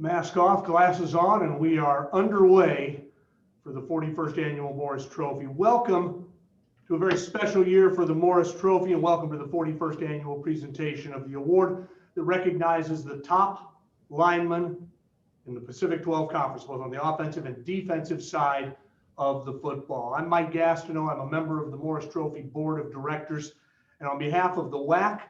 Mask off, glasses on, and we are underway for the 41st Annual Morris Trophy. Welcome to a very special year for the Morris Trophy, and welcome to the 41st Annual presentation of the award that recognizes the top linemen in the Pacific 12 Conference, both on the offensive and defensive side of the football. I'm Mike Gastineau. I'm a member of the Morris Trophy Board of Directors, and on behalf of the WAC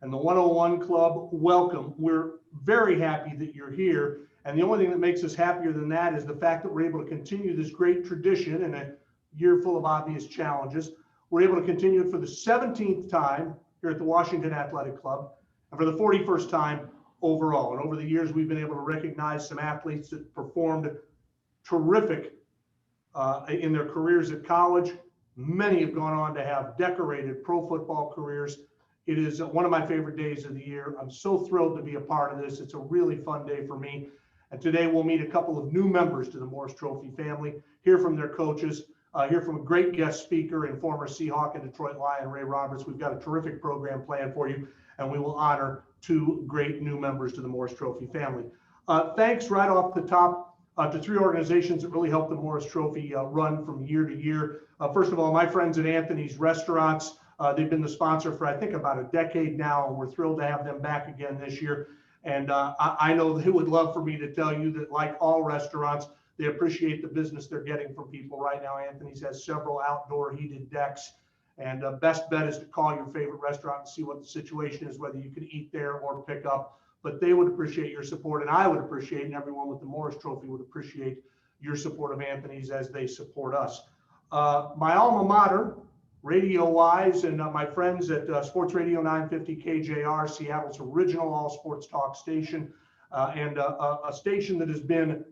and the 101 Club, welcome. We're very happy that you're here. And the only thing that makes us happier than that is the fact that we're able to continue this great tradition in a year full of obvious challenges. We're able to continue it for the 17th time here at the Washington Athletic Club and for the 41st time overall. And over the years, we've been able to recognize some athletes that performed terrific in their careers at college. Many have gone on to have decorated pro football careers. It is one of my favorite days of the year. I'm so thrilled to be a part of this. It's a really fun day for me. And today we'll meet a couple of new members to the Morris Trophy family, hear from their coaches, hear from a great guest speaker and former Seahawk and Detroit Lion, Ray Roberts. We've got a terrific program planned for you, and we will honor two great new members to the Morris Trophy family. Thanks right off the top to three organizations that really help the Morris Trophy run from year to year. First of all, my friends at Anthony's Restaurants. They've been the sponsor for, I think, about a decade now, and we're thrilled to have them back again this year. And I know they would love for me to tell you that, like all restaurants, they appreciate the business they're getting from people right now. Anthony's has several outdoor heated decks, and best bet is to call your favorite restaurant and see what the situation is, whether you can eat there or pick up. But they would appreciate your support, and I would appreciate, and everyone with the Morris Trophy would appreciate your support of Anthony's as they support us. My alma mater, radio-wise, and my friends at Sports Radio 950 KJR, Seattle's original all-sports talk station, and a station that has been,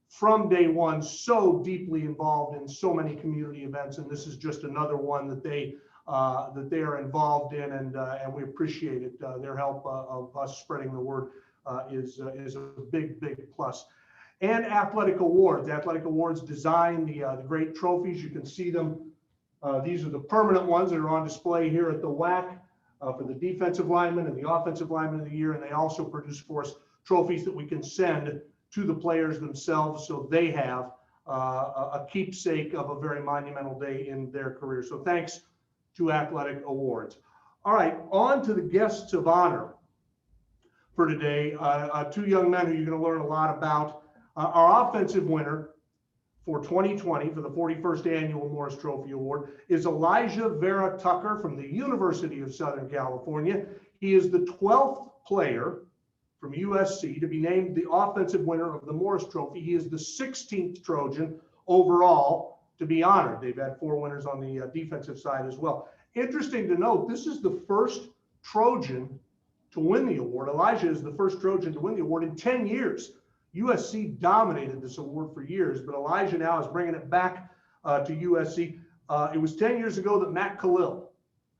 from day one, so deeply involved in so many community events, and this is just another one that they are involved in, and we appreciate it. Their help of us spreading the word is a big plus. And Athletic Awards. Athletic Awards design the great trophies. You can see them. These are the permanent ones that are on display here at the WAC for the defensive lineman and the offensive lineman of the year. And they also produce for us trophies that we can send to the players themselves, so they have a keepsake of a very monumental day in their career. So thanks to Athletic Awards. All right, on to the guests of honor for today. Two young men who you're going to learn a lot about. Our offensive winner for 2020 for the 41st Annual Morris Trophy Award is Elijah Vera Tucker from the University of Southern California. He is the 12th player from USC to be named the offensive winner of the Morris Trophy. He is the 16th Trojan overall to be honored. They've had 4 winners on the defensive side as well. Interesting to note, this is the first Trojan to win the award. Elijah is the first Trojan to win the award in 10 years. USC dominated this award for years, but Elijah now is bringing it back to USC. It was 10 years ago that Matt Kalil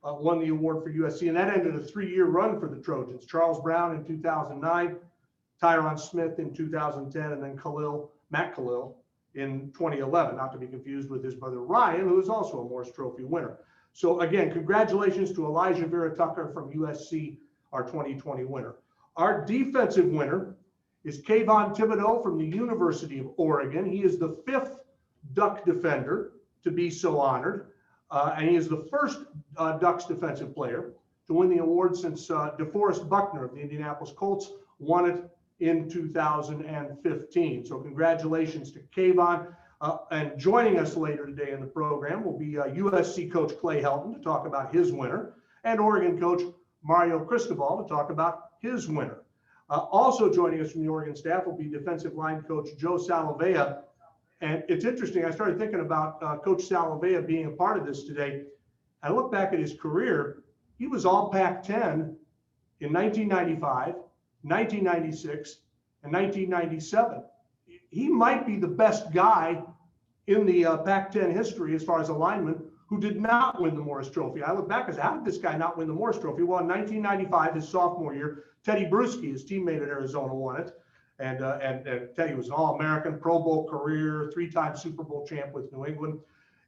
won the award for USC, and that ended a 3-year run for the Trojans. Charles Brown in 2009, Tyron Smith in 2010, and then Matt Kalil in 2011, not to be confused with his brother Ryan, who is also a Morris Trophy winner. So again, congratulations to Elijah Vera Tucker from USC, our 2020 winner. Our defensive winner is Kayvon Thibodeau from the University of Oregon. He is the 5th Duck defender to be so honored, and he is the first Ducks defensive player to win the award since DeForest Buckner of the Indianapolis Colts won it in 2015. So congratulations to Kayvon. And joining us later today in the program will be USC coach Clay Helton to talk about his winner, and Oregon coach Mario Cristobal to talk about his winner. Also joining us from the Oregon staff will be defensive line coach Joe Salavea. And it's interesting, I started thinking about Coach Salavea being a part of this today. I look back at his career. He was all Pac-10 in 1995, 1996, and 1997. He might be the best guy in the Pac-10 history as far as a lineman who did not win the Morris Trophy. I look back and say, how did this guy not win the Morris Trophy? Well, in 1995, his sophomore year, Teddy Bruschi, his teammate at Arizona, won it. And Teddy was an All-American, Pro Bowl career, 3-time Super Bowl champ with New England.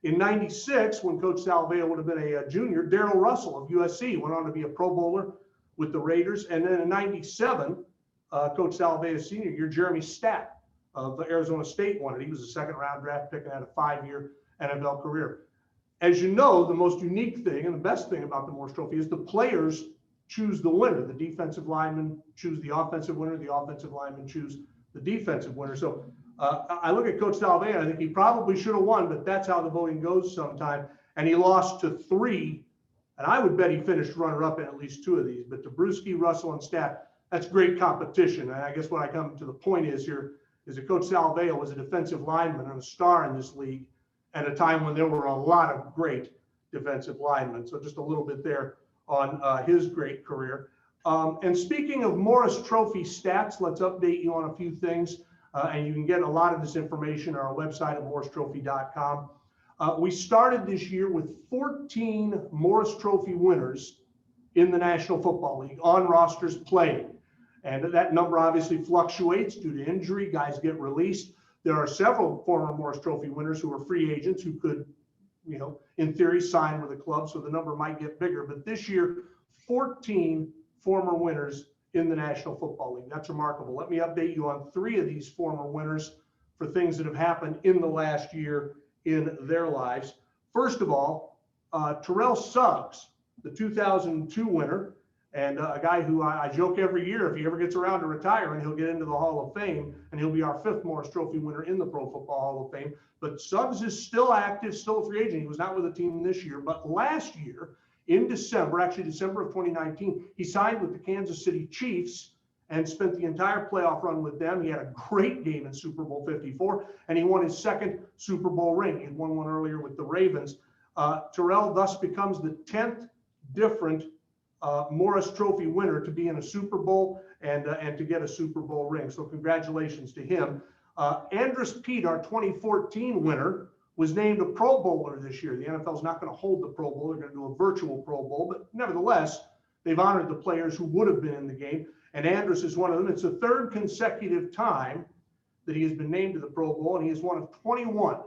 In 96, when Coach Salavea would have been a junior, Darrell Russell of USC went on to be a Pro Bowler with the Raiders. And then in 97, Coach Salavea Sr., you're Jeremy Stapp of Arizona State won it. He was a second-round draft pick and had a 5-year NFL career. As you know, the most unique thing and the best thing about the Morris Trophy is the players choose the winner. The defensive linemen choose the offensive winner. The offensive linemen choose the defensive winner. So I look at Coach Salavea, I think he probably should have won, but that's how the voting goes sometime. And he lost to 3, and I would bet he finished runner-up in at least 2 of these. But Dabrowski, Russell, and Stapp, that's great competition. And I guess what I come to the point is here is that Coach Salavea was a defensive lineman and a star in this league at a time when there were a lot of great defensive linemen. So just a little bit there on his great career. And speaking of Morris Trophy stats, let's update you on a few things. And you can get a lot of this information on our website at morristrophy.com. We started this year with 14 Morris Trophy winners in the National Football League on rosters playing. And that number obviously fluctuates due to injury. Guys get released. There are several former Morris Trophy winners who are free agents who could, in theory, sign with a club. So the number might get bigger. But this year, 14 former winners in the National Football League. That's remarkable. Let me update you on 3 of these former winners for things that have happened in the last year in their lives. First of all, Terrell Suggs, the 2002 winner, and a guy who I joke every year, if he ever gets around to retiring, he'll get into the Hall of Fame, and he'll be our 5th Morris Trophy winner in the Pro Football Hall of Fame. But Suggs is still active, still a free agent. He was not with the team this year, but last year, in December, actually December of 2019, he signed with the Kansas City Chiefs and spent the entire playoff run with them. He had a great game in Super Bowl 54, and he won his 2nd Super Bowl ring. He won one earlier with the Ravens. Terrell thus becomes the 10th different Morris Trophy winner to be in a Super Bowl and to get a Super Bowl ring. So congratulations to him. Andrus Peat, our 2014 winner, was named a Pro Bowler this year. The NFL is not going to hold the Pro Bowl. They're going to do a virtual Pro Bowl, but nevertheless, they've honored the players who would have been in the game. And Andrus is one of them. It's the 3rd consecutive time that he has been named to the Pro Bowl, and he is one of 21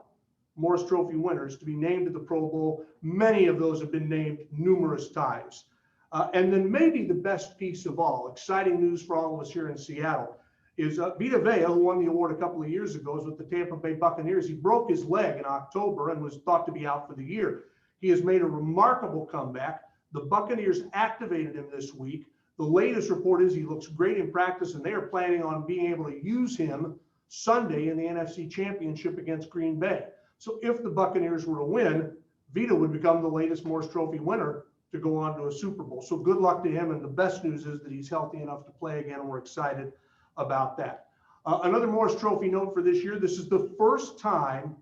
Morris Trophy winners to be named to the Pro Bowl. Many of those have been named numerous times. And then maybe the best piece of all, exciting news for all of us here in Seattle, is Vita Vea, who won the award a couple of years ago, is with the Tampa Bay Buccaneers. He broke his leg in October and was thought to be out for the year. He has made a remarkable comeback. The Buccaneers activated him this week. The latest report is he looks great in practice, and they are planning on being able to use him Sunday in the NFC Championship against Green Bay. So if the Buccaneers were to win, Vita would become the latest Morris Trophy winner to go on to a Super Bowl. So good luck to him. And the best news is that he's healthy enough to play again, and we're excited about that. Another Morris Trophy note for this year. This is the first time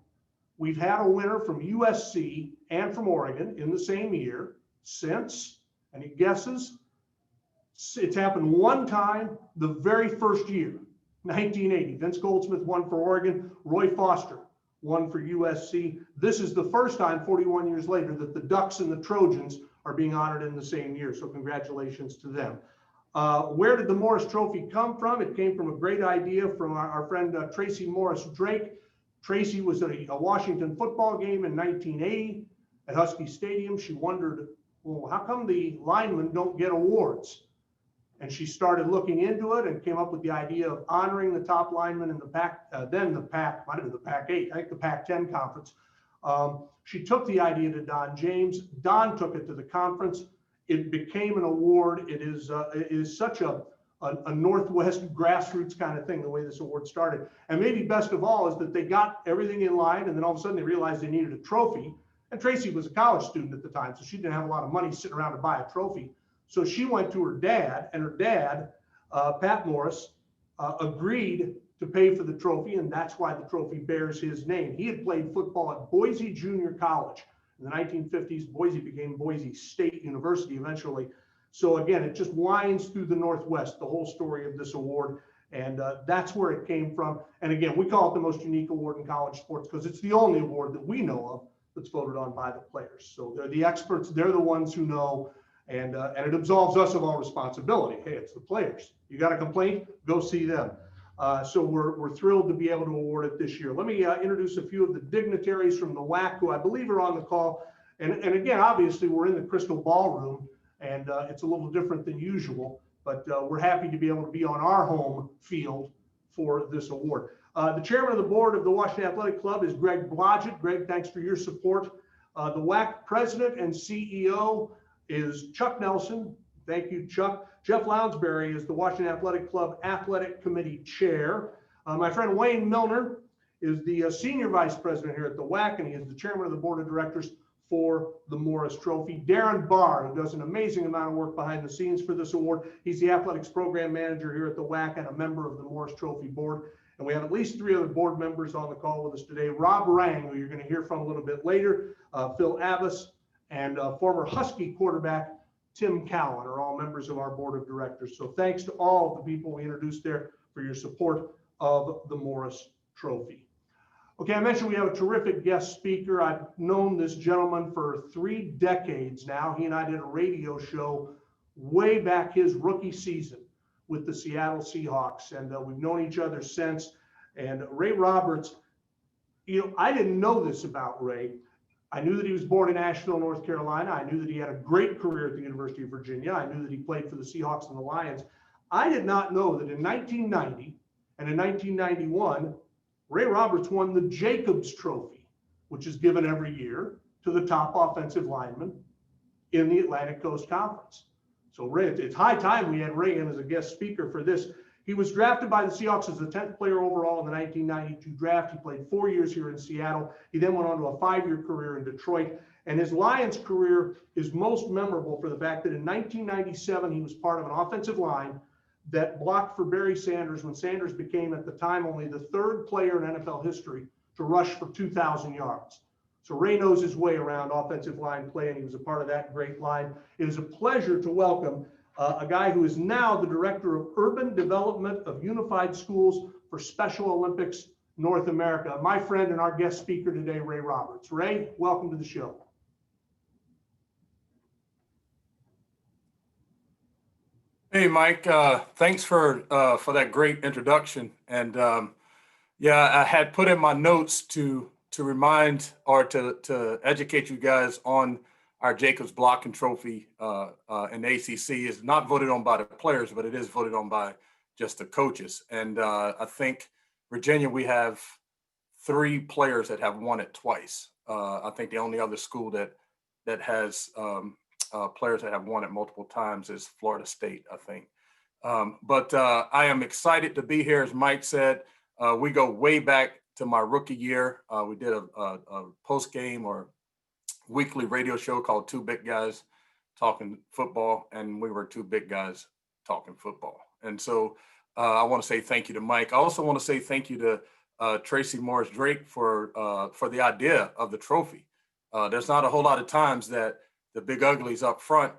we've had a winner from USC and from Oregon in the same year since, any guesses? It's happened one time the very first year, 1980. Vince Goldsmith won for Oregon. Roy Foster won for USC. This is the first time 41 years later that the Ducks and the Trojans are being honored in the same year. So congratulations to them. Where did the Morris Trophy come from? It came from a great idea from our friend Tracy Morris Drake. Tracy was at a Washington football game in 1980 at Husky Stadium. She wondered, well, how come the linemen don't get awards? And she started looking into it and came up with the idea of honoring the top linemen in the Pac, then the Pac, might have been the Pac-8, I think the Pac-10 conference. She took the idea to Don James. Don took it to the conference. It became an award. It is such a Northwest grassroots kind of thing, the way this award started. And maybe best of all is that they got everything in line, and then all of a sudden they realized they needed a trophy. And Tracy was a college student at the time, so she didn't have a lot of money sitting around to buy a trophy. So she went to her dad, and her dad, Pat Morris, agreed to pay for the trophy, and that's why the trophy bears his name. He had played football at Boise Junior College. In the 1950s, Boise became Boise State University eventually. So again, it just winds through the Northwest, the whole story of this award, and that's where it came from. And again, we call it the most unique award in college sports because it's the only award that we know of that's voted on by the players. So they're the experts, they're the ones who know, and it absolves us of all responsibility. Hey, it's the players. You got a complaint? Go see them. So we're thrilled to be able to award it this year. Let me introduce a few of the dignitaries from the WAC who I believe are on the call. And again, obviously, we're in the crystal ballroom, and it's a little different than usual. but we're happy to be able to be on our home field for this award. The chairman of the board of the Washington Athletic Club is Greg Blodgett. Greg, thanks for your support. The WAC president and CEO is Chuck Nelson. Thank you, Chuck. Jeff Lounsbury is the Washington Athletic Club Athletic Committee Chair. My friend Wayne Milner is the senior vice president here at the WAC, and he is the chairman of the board of directors for the Morris Trophy. Darren Barr, who does an amazing amount of work behind the scenes for this award. He's the athletics program manager here at the WAC and a member of the Morris Trophy board. And we have at least 3 other board members on the call with us today. Rob Rang, who you're going to hear from a little bit later, Phil Abbas, and former Husky quarterback Tim Cowan are all members of our board of directors. So thanks to all of the people we introduced there for your support of the Morris Trophy. Okay, I mentioned we have a terrific guest speaker. I've known this gentleman for 3 decades now. He and I did a radio show way back his rookie season with the Seattle Seahawks, and we've known each other since. And Ray Roberts, I didn't know this about Ray. I knew that he was born in Asheville, North Carolina. I knew that he had a great career at the University of Virginia. I knew that he played for the Seahawks and the Lions. I did not know that in 1990 and in 1991, Ray Roberts won the Jacobs Trophy, which is given every year to the top offensive lineman in the Atlantic Coast Conference. So Ray, it's high time we had Ray in as a guest speaker for this. He was drafted by the Seahawks as the 10th player overall in the 1992 draft. He played 4 years here in Seattle. He then went on to a 5-year career in Detroit. And his Lions career is most memorable for the fact that in 1997, he was part of an offensive line that blocked for Barry Sanders when Sanders became, at the time, only the 3rd player in NFL history to rush for 2,000 yards. So Ray knows his way around offensive line play, and he was a part of that great line. It is a pleasure to welcome a guy who is now the Director of Urban Development of Unified Schools for Special Olympics North America, my friend and our guest speaker today, Ray Roberts. Ray, welcome to the show. Hey, Mike. Thanks for that great introduction. And yeah, I had put in my notes to remind or to educate you guys on our Jacobs Blocking Trophy in the ACC. Is not voted on by the players, but it is voted on by just the coaches. And I think Virginia, we have 3 players that have won it twice. I think the only other school that has players that have won it multiple times is Florida State, I think. But I am excited to be here. As Mike said, we go way back to my rookie year. We did a post-game or weekly radio show called Two Big Guys Talking Football, and we were 2 big guys talking football. And so I want to say thank you to Mike. I also want to say thank you to Tracy Morris Drake for the idea of the trophy. There's not a whole lot of times that the big uglies up front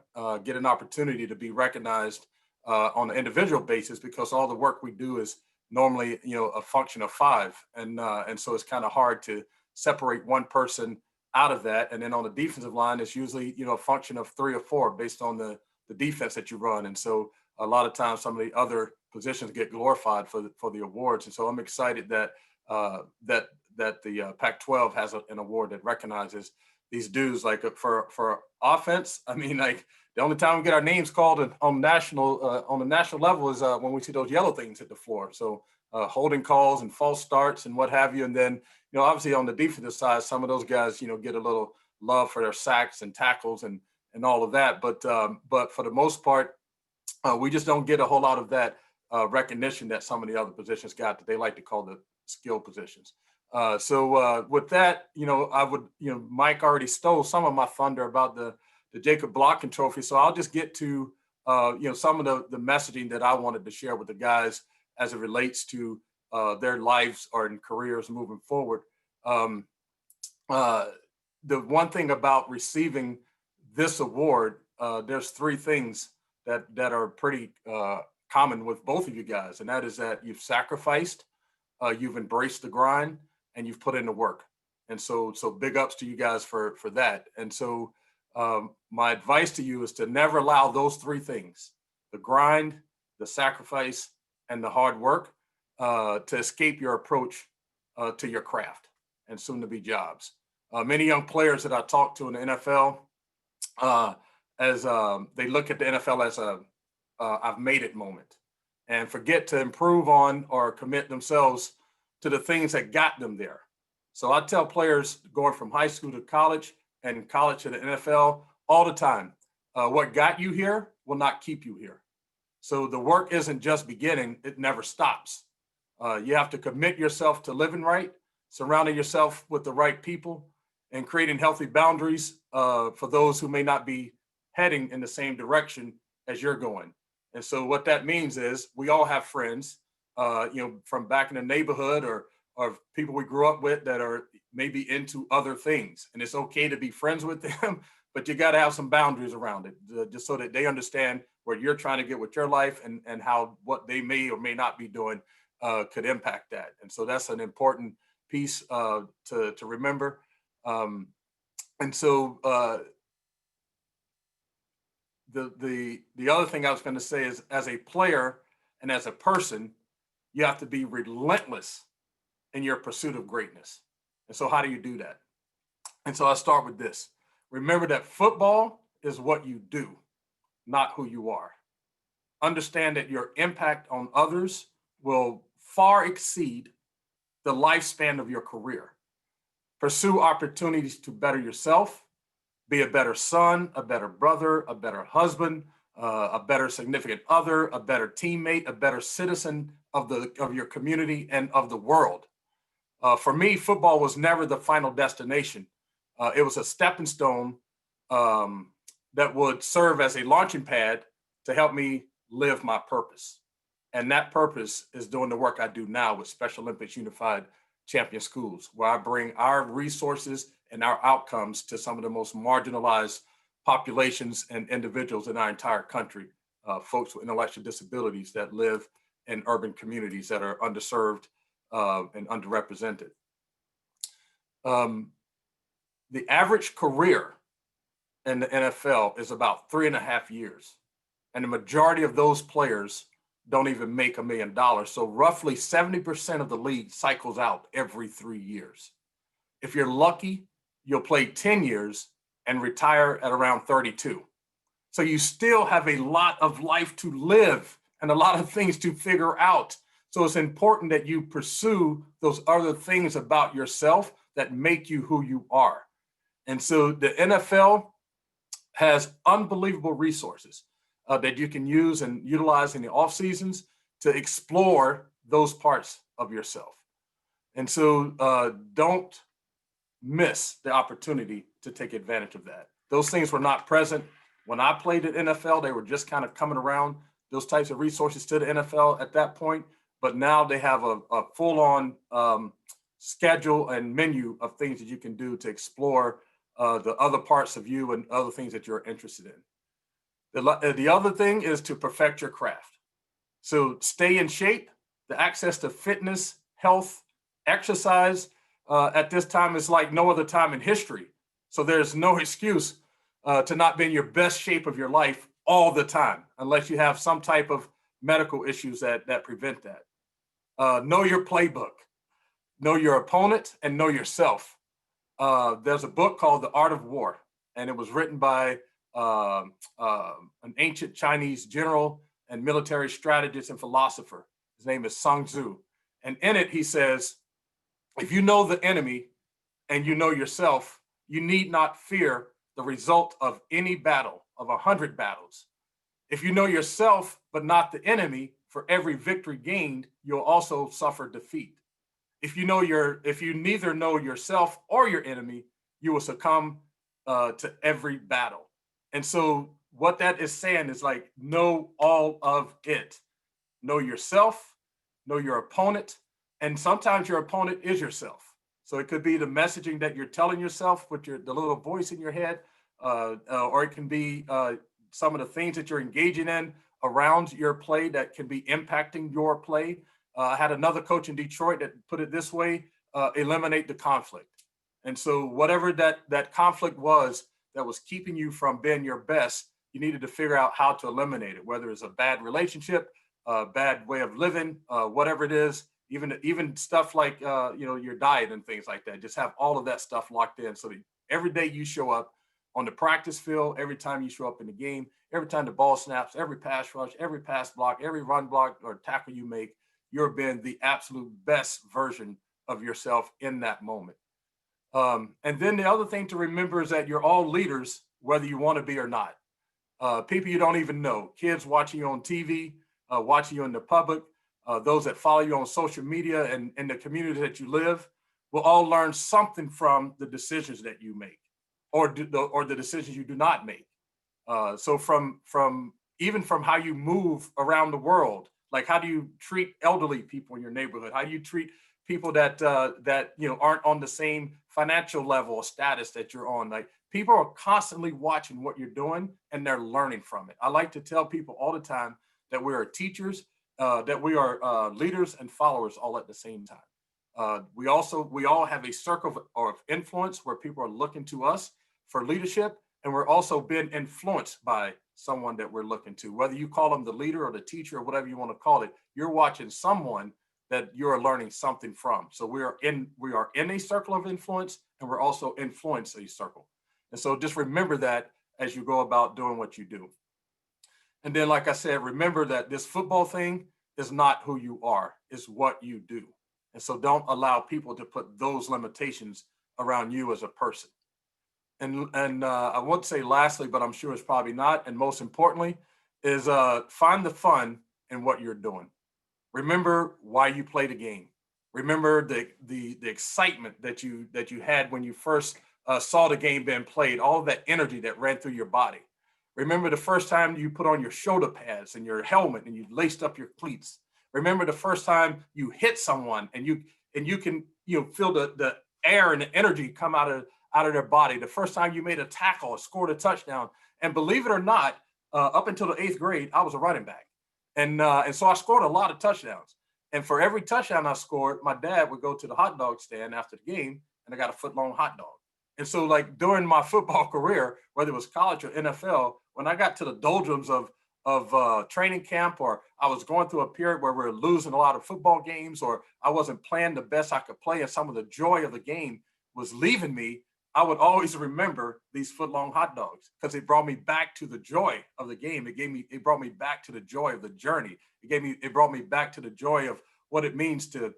get an opportunity to be recognized on an individual basis, because all the work we do is normally, a function of 5. And so it's kind of hard to separate one person out of that. And then on the defensive line, it's usually, a function of 3 or 4 based on the defense that you run. And so a lot of times some of the other positions get glorified for the awards. And so I'm excited that the Pac-12 has an award that recognizes these dudes. Like for offense, I mean, like the only time we get our names called on the national level is when we see those yellow things hit the floor. So holding calls and false starts and what have you. And then, obviously on the defensive side, some of those guys, get a little love for their sacks and tackles and all of that. But for the most part, we just don't get a whole lot of that recognition that some of the other positions got, that they like to call the skill positions. So with that, I would, Mike already stole some of my thunder about the Jacob Blocking Trophy. So I'll just get to, some of the messaging that I wanted to share with the guys as it relates to their lives or in careers moving forward. The one thing about receiving this award, there's 3 things that are pretty common with both of you guys. And that is that you've sacrificed, you've embraced the grind, and you've put in the work. And so big ups to you guys for that. And so my advice to you is to never allow those 3 things, the grind, the sacrifice, and the hard work, to escape your approach to your craft and soon to be jobs. Many young players that I talk to in the NFL, as they look at the NFL I've made it moment and forget to improve on or commit themselves to the things that got them there. So I tell players going from high school to college and college to the NFL all the time, what got you here will not keep you here. So the work isn't just beginning, it never stops. You have to commit yourself to living right, surrounding yourself with the right people, and creating healthy boundaries for those who may not be heading in the same direction as you're going. And so what that means is we all have friends, from back in the neighborhood or people we grew up with that are maybe into other things. And it's okay to be friends with them, but you got to have some boundaries around it, just so that they understand where you're trying to get with your life and how what they may or may not be doing could impact that. And so that's an important piece to remember. Um, and so the other thing I was going to say is, as a player and as a person, you have to be relentless in your pursuit of greatness. And so how do you do that? And so I start with this. Remember that football is what you do, not who you are. Understand that your impact on others will far exceed the lifespan of your career. Pursue opportunities to better yourself, be a better son, a better brother, a better husband, a better significant other, a better teammate, a better citizen of your community and of the world. For me, football was never the final destination. It was a stepping stone that would serve as a launching pad to help me live my purpose. And that purpose is doing the work I do now with Special Olympics Unified Champion Schools, where I bring our resources and our outcomes to some of the most marginalized populations and individuals in our entire country, folks with intellectual disabilities that live in urban communities that are underserved and underrepresented. The average career in the NFL is about 3.5 years. And the majority of those players don't even make $1 million. So roughly 70% of the league cycles out every 3 years. If you're lucky, you'll play 10 years and retire at around 32. So you still have a lot of life to live and a lot of things to figure out. So it's important that you pursue those other things about yourself that make you who you are. And so the NFL has unbelievable resources that you can use and utilize in the off seasons to explore those parts of yourself. And so don't miss the opportunity to take advantage of that. Those things were not present when I played at NFL. They were just kind of coming around, those types of resources to the NFL at that point. But now they have a full-on schedule and menu of things that you can do to explore the other parts of you and other things that you're interested in. The other thing is to perfect your craft. So stay in shape. The access to fitness, health, exercise at this time is like no other time in history. So there's no excuse to not be in your best shape of your life all the time, unless you have some type of medical issues that prevent that. Know your playbook, know your opponent, and know yourself. There's a book called The Art of War, and it was written by an ancient Chinese general and military strategist and philosopher. His name is Sun Tzu. And in it, he says, if you know the enemy and you know yourself, you need not fear the result of any battle, of 100 battles. If you know yourself, but not the enemy, for every victory gained, you'll also suffer defeat. If you neither know yourself or your enemy, you will succumb to every battle. And so what that is saying is like, know all of it. Know yourself, know your opponent, and sometimes your opponent is yourself. So it could be the messaging that you're telling yourself with the little voice in your head, or it can be some of the things that you're engaging in around your play that can be impacting your play. I had another coach in Detroit that put it this way, eliminate the conflict. And so whatever that conflict was that was keeping you from being your best, you needed to figure out how to eliminate it, whether it's a bad relationship, a bad way of living, whatever it is, even stuff like your diet and things like that. Just have all of that stuff locked in so that every day you show up on the practice field, every time you show up in the game, every time the ball snaps, every pass rush, every pass block, every run block or tackle you make, you're being the absolute best version of yourself in that moment. And then the other thing to remember is that you're all leaders, whether you want to be or not. People you don't even know, kids watching you on TV, watching you in the public, those that follow you on social media and in the community that you live, will all learn something from the decisions that you make, or the decisions you do not make. So even from how you move around the world, like how do you treat elderly people in your neighborhood? How do you treat people that aren't on the same financial level or status that you're on? Like, people are constantly watching what you're doing and they're learning from it. I like to tell people all the time that we are teachers, that we are leaders and followers all at the same time. We all have a circle of influence where people are looking to us for leadership, and we're also being influenced by someone that we're looking to. Whether you call them the leader or the teacher or whatever you want to call it, you're watching someone that you're learning something from. So we are in a circle of influence, and we're also influence a circle. And so just remember that as you go about doing what you do. And then, like I said, remember that this football thing is not who you are, it's what you do. And so don't allow people to put those limitations around you as a person. And I won't say lastly, but I'm sure it's probably not, and most importantly, is find the fun in what you're doing. Remember why you play the game. Remember the excitement that you had when you first saw the game being played, all of that energy that ran through your body. Remember the first time you put on your shoulder pads and your helmet and you laced up your cleats. Remember the first time you hit someone and you can feel the air and the energy come out of their body. The first time you made a tackle or scored a touchdown. And believe it or not, up until the 8th grade, I was a running back. And so I scored a lot of touchdowns. And for every touchdown I scored, my dad would go to the hot dog stand after the game, and I got a foot-long hot dog. And so, like, during my football career, whether it was college or NFL, when I got to the doldrums of training camp, or I was going through a period where we were losing a lot of football games, or I wasn't playing the best I could play, and some of the joy of the game was leaving me, I would always remember these foot-long hot dogs because it brought me back to the joy of the game. It brought me back to the joy of the journey. It brought me back to the joy of what it means to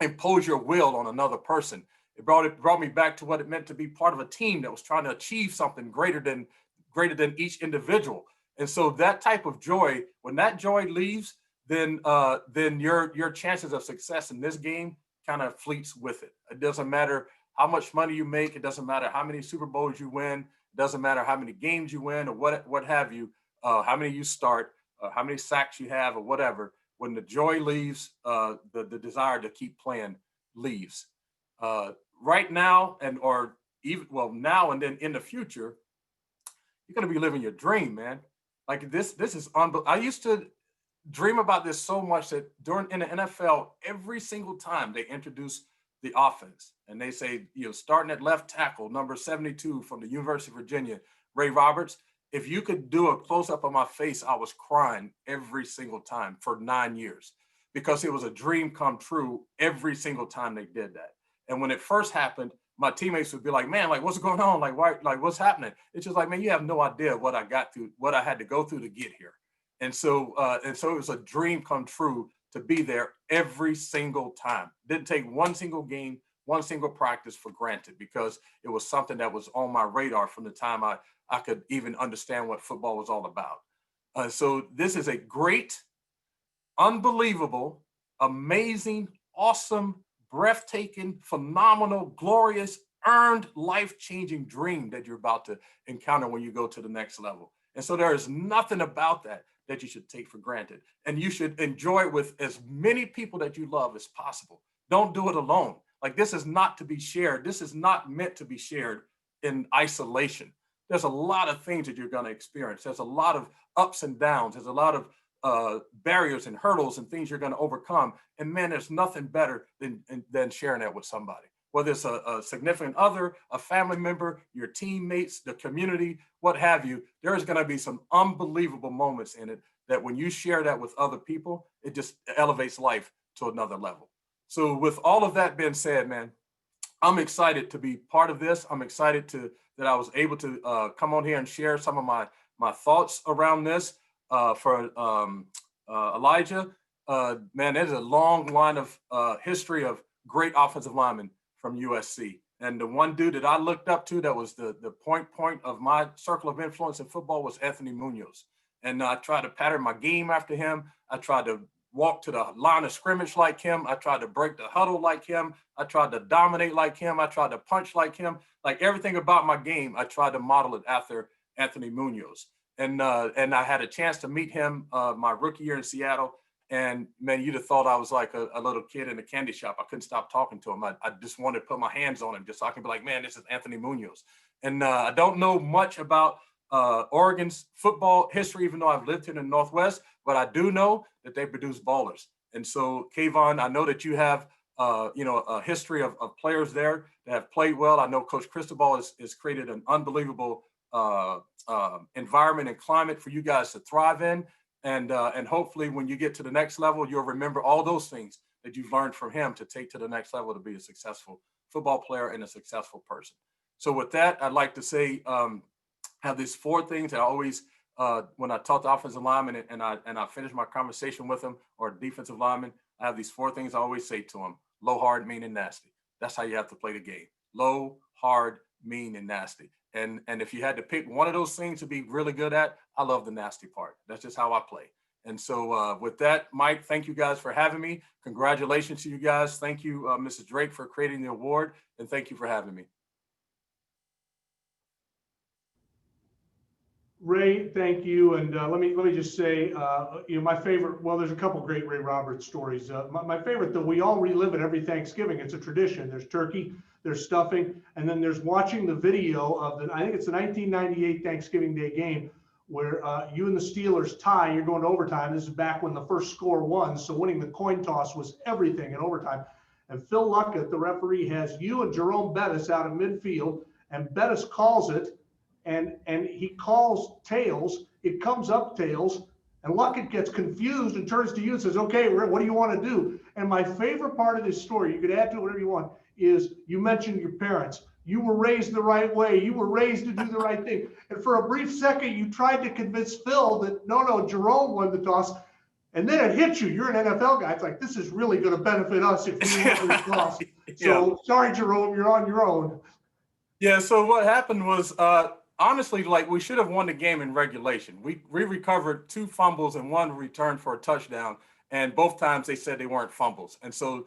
impose your will on another person. It brought me back to what it meant to be part of a team that was trying to achieve something greater than each individual. And so that type of joy, when that joy leaves, then your chances of success in this game kind of fleets with it. It doesn't matter how much money you make. It doesn't matter how many Super Bowls you win. It doesn't matter how many games you win or what have you, how many you start, how many sacks you have or whatever. When the joy leaves, the desire to keep playing leaves. Right now now and then in the future, you're going to be living your dream, man. Like this is unbelievable. I used to dream about this so much that in the NFL, every single time they introduce the offense and they say, starting at left tackle, number 72 from the University of Virginia, Ray Roberts, if you could do a close-up of my face, I was crying every single time for 9 years because it was a dream come true every single time they did that. And when it first happened, my teammates would be like, man, like, what's going on? Like, why, like, what's happening? It's just like, man, you have no idea what I had to go through to get here. And so it was a dream come true to be there every single time. Didn't take one single game, one single practice for granted because it was something that was on my radar from the time I could even understand what football was all about. So this is a great, unbelievable, amazing, awesome, breathtaking, phenomenal, glorious, earned, life-changing dream that you're about to encounter when you go to the next level. And so there is nothing about that you should take for granted. And you should enjoy it with as many people that you love as possible. Don't do it alone. Like, this is not to be shared. This is not meant to be shared in isolation. There's a lot of things that you're going to experience. There's a lot of ups and downs. There's a lot of barriers and hurdles and things you're going to overcome. And man, there's nothing better than sharing that with somebody. Whether it's a significant other, a family member, your teammates, the community, what have you, there's going to be some unbelievable moments in it that when you share that with other people, it just elevates life to another level. So with all of that being said, man, I'm excited to be part of this. I'm excited that I was able to come on here and share some of my thoughts around this for Elijah. Man, there's a long line of history of great offensive linemen from USC. And the one dude that I looked up to that was the point of my circle of influence in football was Anthony Munoz. And I tried to pattern my game after him. I tried to walk to the line of scrimmage like him. I tried to break the huddle like him. I tried to dominate like him. I tried to punch like him. Like everything about my game, I tried to model it after Anthony Munoz. And I had a chance to meet him my rookie year in Seattle. And man, you'd have thought I was like a little kid in a candy shop. I couldn't stop talking to him. I just wanted to put my hands on him just so I can be like, man, this is Anthony Munoz. And I don't know much about Oregon's football history, even though I've lived here in the Northwest, but I do know that they produce ballers. And so, Kayvon, I know that you have, a history of players there that have played well. I know Coach Cristobal has created an unbelievable environment and climate for you guys to thrive in. And hopefully when you get to the next level, you'll remember all those things that you've learned from him to take to the next level to be a successful football player and a successful person. So with that, I'd like to say, have these 4 things that I always, when I talk to offensive linemen and I finish my conversation with them or defensive linemen, I have these 4 things I always say to them: low, hard, mean, and nasty. That's how you have to play the game. Low, hard, mean, and nasty. And if you had to pick one of those things to be really good at, I love the nasty part. That's just how I play. And so with that, Mike, thank you guys for having me. Congratulations to you guys. Thank you, Mrs. Drake, for creating the award. And thank you for having me. Ray, thank you. And let me just say, my favorite, well, there's a couple great Ray Roberts stories. My favorite, though, we all relive it every Thanksgiving. It's a tradition. There's turkey, there's stuffing, and then there's watching the video of I think it's the 1998 Thanksgiving Day game where you and the Steelers tie, you're going to overtime. This is back when the first score won. So winning the coin toss was everything in overtime. And Phil Luckett, the referee, has you and Jerome Bettis out of midfield, and Bettis calls it. And he calls tails, it comes up tails, and Luckett gets confused and turns to you and says, okay, what do you want to do? And my favorite part of this story, you could add to it whatever you want, is you mentioned your parents. You were raised the right way. You were raised to do the right thing. And for a brief second, you tried to convince Phil that, no, Jerome won the toss. And then it hit you. You're an NFL guy. It's like, this is really going to benefit us if we win this toss. So sorry, Jerome, you're on your own. Yeah, so what happened was, honestly, like we should have won the game in regulation. We recovered 2 fumbles and 1 return for a touchdown, and both times they said they weren't fumbles. And so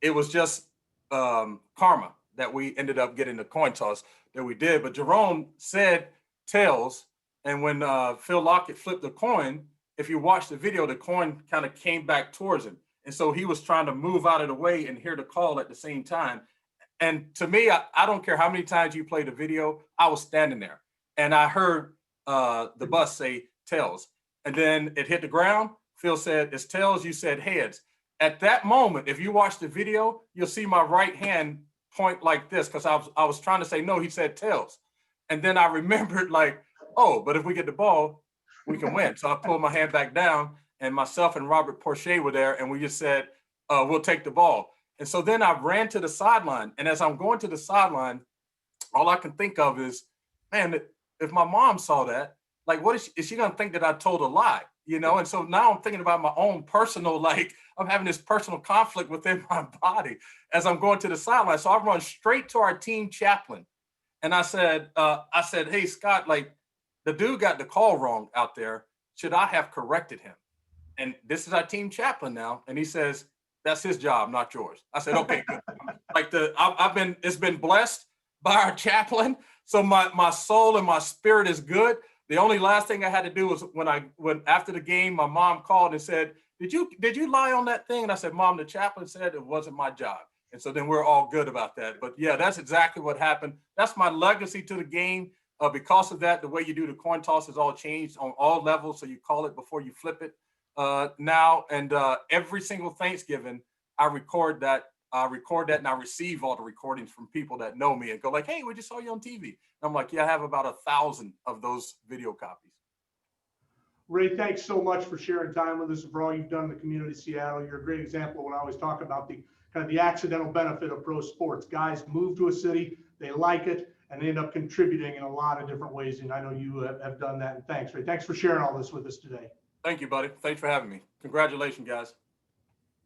it was just karma that we ended up getting the coin toss that we did. But Jerome said tails, and when Phil Luckett flipped the coin, if you watch the video, the coin kind of came back towards him. And so he was trying to move out of the way and hear the call at the same time. And to me, I don't care how many times you play the video, I was standing there. And I heard the bus say tails. And then it hit the ground. Phil said, it's tails. You said heads. At that moment, if you watch the video, you'll see my right hand point like this because I was trying to say, no, he said tails. And then I remembered like, oh, but if we get the ball, we can win. So I pulled my hand back down and myself and Robert Porcher were there. And we just said, we'll take the ball. And so then I ran to the sideline. And as I'm going to the sideline, all I can think of is, man, if my mom saw that, like, what is she going to think that I told a lie, And so now I'm thinking about my own personal, like, I'm having this personal conflict within my body as I'm going to the sideline. So I run straight to our team chaplain. And I said, hey, Scott, like, the dude got the call wrong out there. Should I have corrected him? And this is our team chaplain now. And he says, that's his job, not yours. I said, okay, good. Like it's been blessed by our chaplain. So my soul and my spirit is good. The only last thing I had to do was when after the game, my mom called and said, did you lie on that thing? And I said, Mom, the chaplain said it wasn't my job. And so then we're all good about that. But yeah, that's exactly what happened. That's my legacy to the game. Because of that, the way you do the coin toss has all changed on all levels. So you call it before you flip it now. And every single Thanksgiving, I record that and I receive all the recordings from people that know me and go like, hey, we just saw you on TV. And I'm like, yeah, I have about 1,000 of those video copies. Ray, thanks so much for sharing time with us and for all you've done in the community of Seattle. You're a great example of what I always talk about, the kind of the accidental benefit of pro sports. Guys move to a city, they like it, and they end up contributing in a lot of different ways. And I know you have done that. And thanks, Ray. Thanks for sharing all this with us today. Thank you, buddy. Thanks for having me. Congratulations, guys.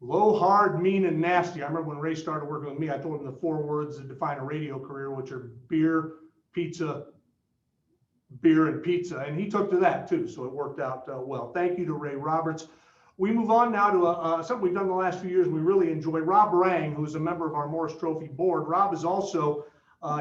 Low, hard, mean, and nasty. I remember when Ray started working with me, I told him the 4 words that define a radio career, which are beer, pizza, beer, and pizza. And he took to that too. So it worked out well. Thank you to Ray Roberts. We move on now to something we've done the last few years. We really enjoy Rob Rang, who's a member of our Morris Trophy board. Rob is also,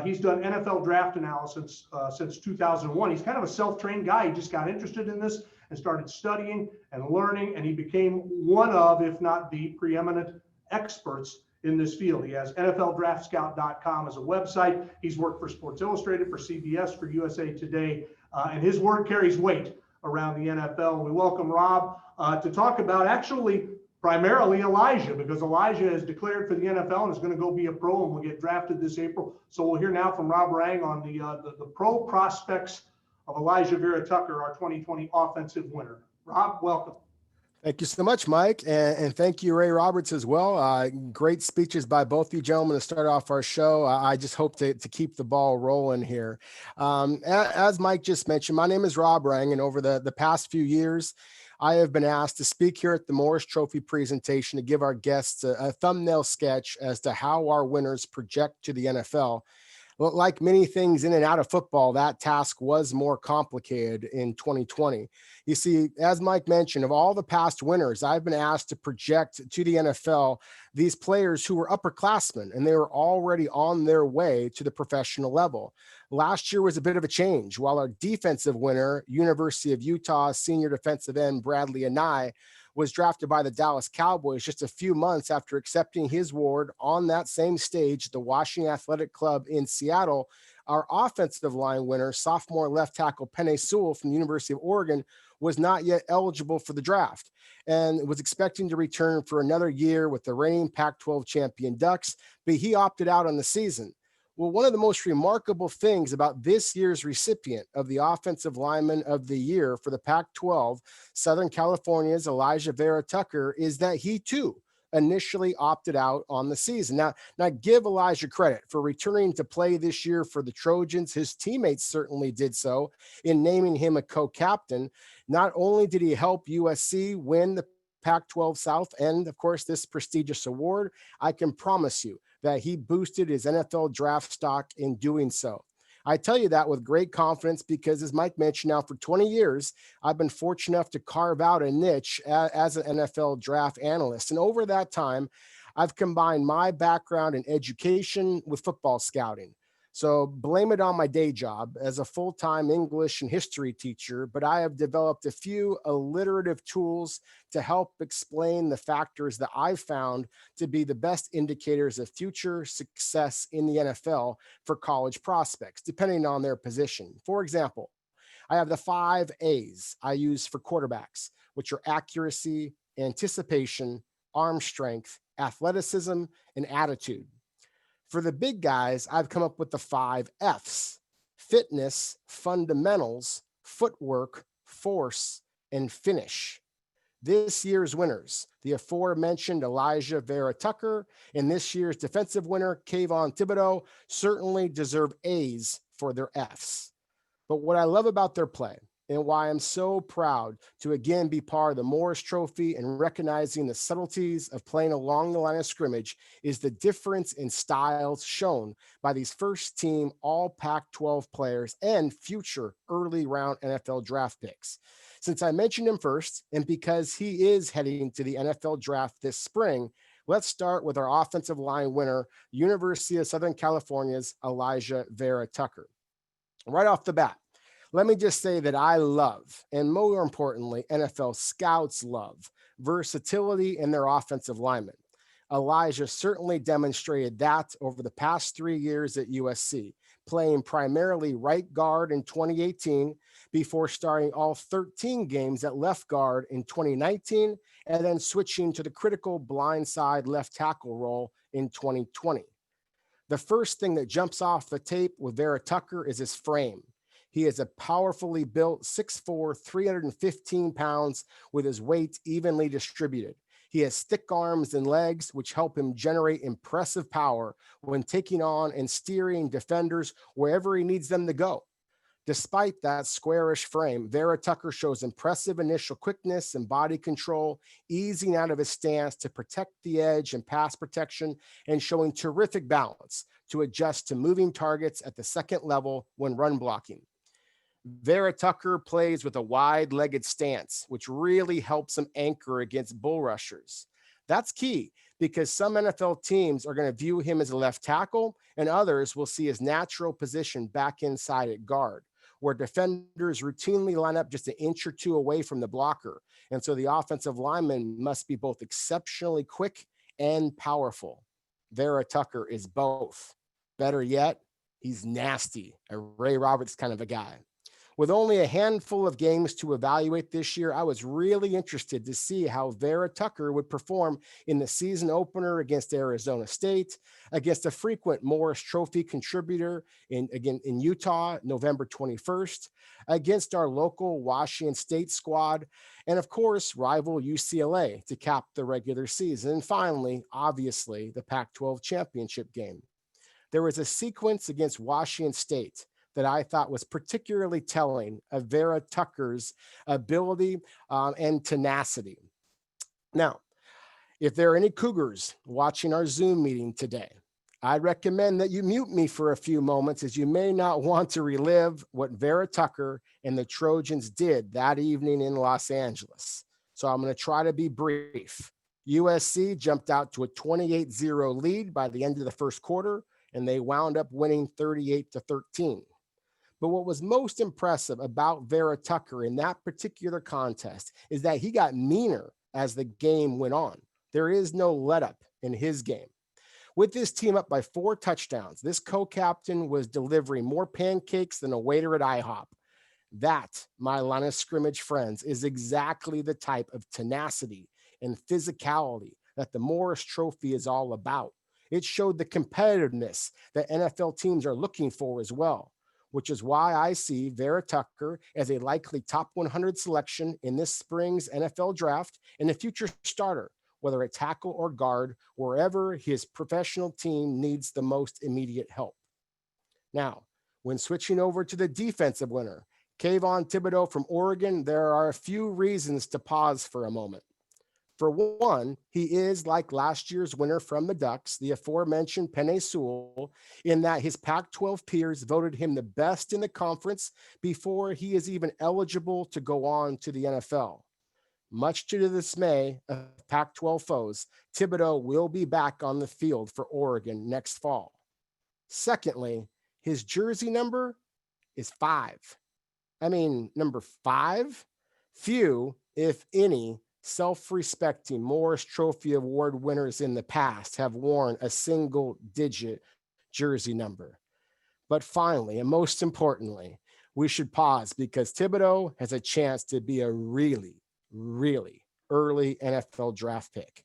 he's done NFL draft analysis since 2001. He's kind of a self-trained guy. He just got interested in this and started studying and learning, and he became one of, if not the preeminent experts in this field. He has NFLDraftScout.com as a website. He's worked for Sports Illustrated, for CBS, for USA Today, and his word carries weight around the NFL. We welcome Rob to talk about actually primarily Elijah, because Elijah is declared for the NFL and is going to go be a pro and will get drafted this April. So we'll hear now from Rob Rang on the pro prospects of Elijah Vera Tucker, our 2020 offensive winner. Rob, welcome. Thank you so much, Mike. And thank you, Ray Roberts, as well. Great speeches by both you gentlemen to start off our show. I just hope to keep the ball rolling here. As Mike just mentioned, my name is Rob Rang, and over the past few years, I have been asked to speak here at the Morris Trophy presentation to give our guests a thumbnail sketch as to how our winners project to the NFL. Well, like many things in and out of football, that task was more complicated in 2020. You see, as Mike mentioned, of all the past winners, I've been asked to project to the NFL these players who were upperclassmen, and they were already on their way to the professional level. Last year was a bit of a change. While our defensive winner, University of Utah senior defensive end Bradlee Anae, was drafted by the Dallas Cowboys just a few months after accepting his award on that same stage at the Washington Athletic Club in Seattle, our offensive line winner, sophomore left tackle Penei Sewell from the University of Oregon, was not yet eligible for the draft and was expecting to return for another year with the reigning Pac-12 champion Ducks, but he opted out on the season. Well, one of the most remarkable things about this year's recipient of the Offensive Lineman of the Year for the Pac-12, Southern California's Elijah Vera Tucker, is that he too initially opted out on the season. Now give Elijah credit for returning to play this year for the Trojans. His teammates certainly did so in naming him a co-captain. Not only did he help USC win the Pac-12 South and, of course, this prestigious award, I can promise you that he boosted his NFL draft stock in doing so. I tell you that with great confidence because, as Mike mentioned, now for 20 years, I've been fortunate enough to carve out a niche as an NFL draft analyst. And over that time, I've combined my background in education with football scouting. So blame it on my day job as a full-time English and history teacher, but I have developed a few alliterative tools to help explain the factors that I've found to be the best indicators of future success in the NFL for college prospects, depending on their position. For example, I have the 5 A's I use for quarterbacks, which are accuracy, anticipation, arm strength, athleticism, and attitude. For the big guys, I've come up with the 5 F's: fitness, fundamentals, footwork, force, and finish. This year's winners, the aforementioned Elijah Vera Tucker and this year's defensive winner, Kayvon Thibodeaux, certainly deserve A's for their F's. But what I love about their play and why I'm so proud to again be part of the Morris Trophy and recognizing the subtleties of playing along the line of scrimmage is the difference in styles shown by these first team all Pac-12 players and future early round NFL draft picks. Since I mentioned him first, and because he is heading to the NFL draft this spring, let's start with our offensive line winner, University of Southern California's Elijah Vera Tucker. Right off the bat, let me just say that I love, and more importantly, NFL scouts love, versatility in their offensive linemen. Elijah certainly demonstrated that over the past 3 years at USC, playing primarily right guard in 2018 before starting all 13 games at left guard in 2019 and then switching to the critical blindside left tackle role in 2020. The first thing that jumps off the tape with Vera Tucker is his frame. He is a powerfully built 6'4", 315 pounds with his weight evenly distributed. He has stick arms and legs, which help him generate impressive power when taking on and steering defenders wherever he needs them to go. Despite that squarish frame, Vera Tucker shows impressive initial quickness and body control, easing out of his stance to protect the edge and pass protection, and showing terrific balance to adjust to moving targets at the second level when run blocking. Vera Tucker plays with a wide-legged stance, which really helps him anchor against bull rushers. That's key because some NFL teams are going to view him as a left tackle, and others will see his natural position back inside at guard, where defenders routinely line up just an inch or two away from the blocker. And so the offensive lineman must be both exceptionally quick and powerful. Vera Tucker is both. Better yet, he's nasty, a Ray Roberts kind of a guy. With only a handful of games to evaluate this year, I was really interested to see how Vera Tucker would perform in the season opener against Arizona State, against a frequent Morris Trophy contributor in Utah, November 21st, against our local Washington State squad, and of course, rival UCLA to cap the regular season. And finally, obviously, the Pac-12 championship game. There was a sequence against Washington State that I thought was particularly telling of Vera Tucker's ability and tenacity. Now, if there are any Cougars watching our Zoom meeting today, I'd recommend that you mute me for a few moments, as you may not want to relive what Vera Tucker and the Trojans did that evening in Los Angeles. So I'm going to try to be brief. USC jumped out to a 28-0 lead by the end of the first quarter, and they wound up winning 38-13. But what was most impressive about Vera Tucker in that particular contest is that he got meaner as the game went on. There is no let up in his game. With this team up by 4 touchdowns, this co-captain was delivering more pancakes than a waiter at IHOP. That, my line of scrimmage friends, is exactly the type of tenacity and physicality that the Morris Trophy is all about. It showed the competitiveness that NFL teams are looking for as well, which is why I see Vera Tucker as a likely top 100 selection in this spring's NFL draft and a future starter, whether at tackle or guard, wherever his professional team needs the most immediate help. Now, when switching over to the defensive winner, Kayvon Thibodeaux from Oregon, there are a few reasons to pause for a moment. For one, he is like last year's winner from the Ducks, the aforementioned Penei Sewell, in that his Pac-12 peers voted him the best in the conference before he is even eligible to go on to the NFL. Much to the dismay of Pac-12 foes, Thibodeaux will be back on the field for Oregon next fall. Secondly, his jersey number is 5. I mean, number 5? Few, if any, self-respecting Morris Trophy Award winners in the past have worn a single-digit jersey number. But finally, and most importantly, we should pause because Thibodeaux has a chance to be a really early NFL draft pick.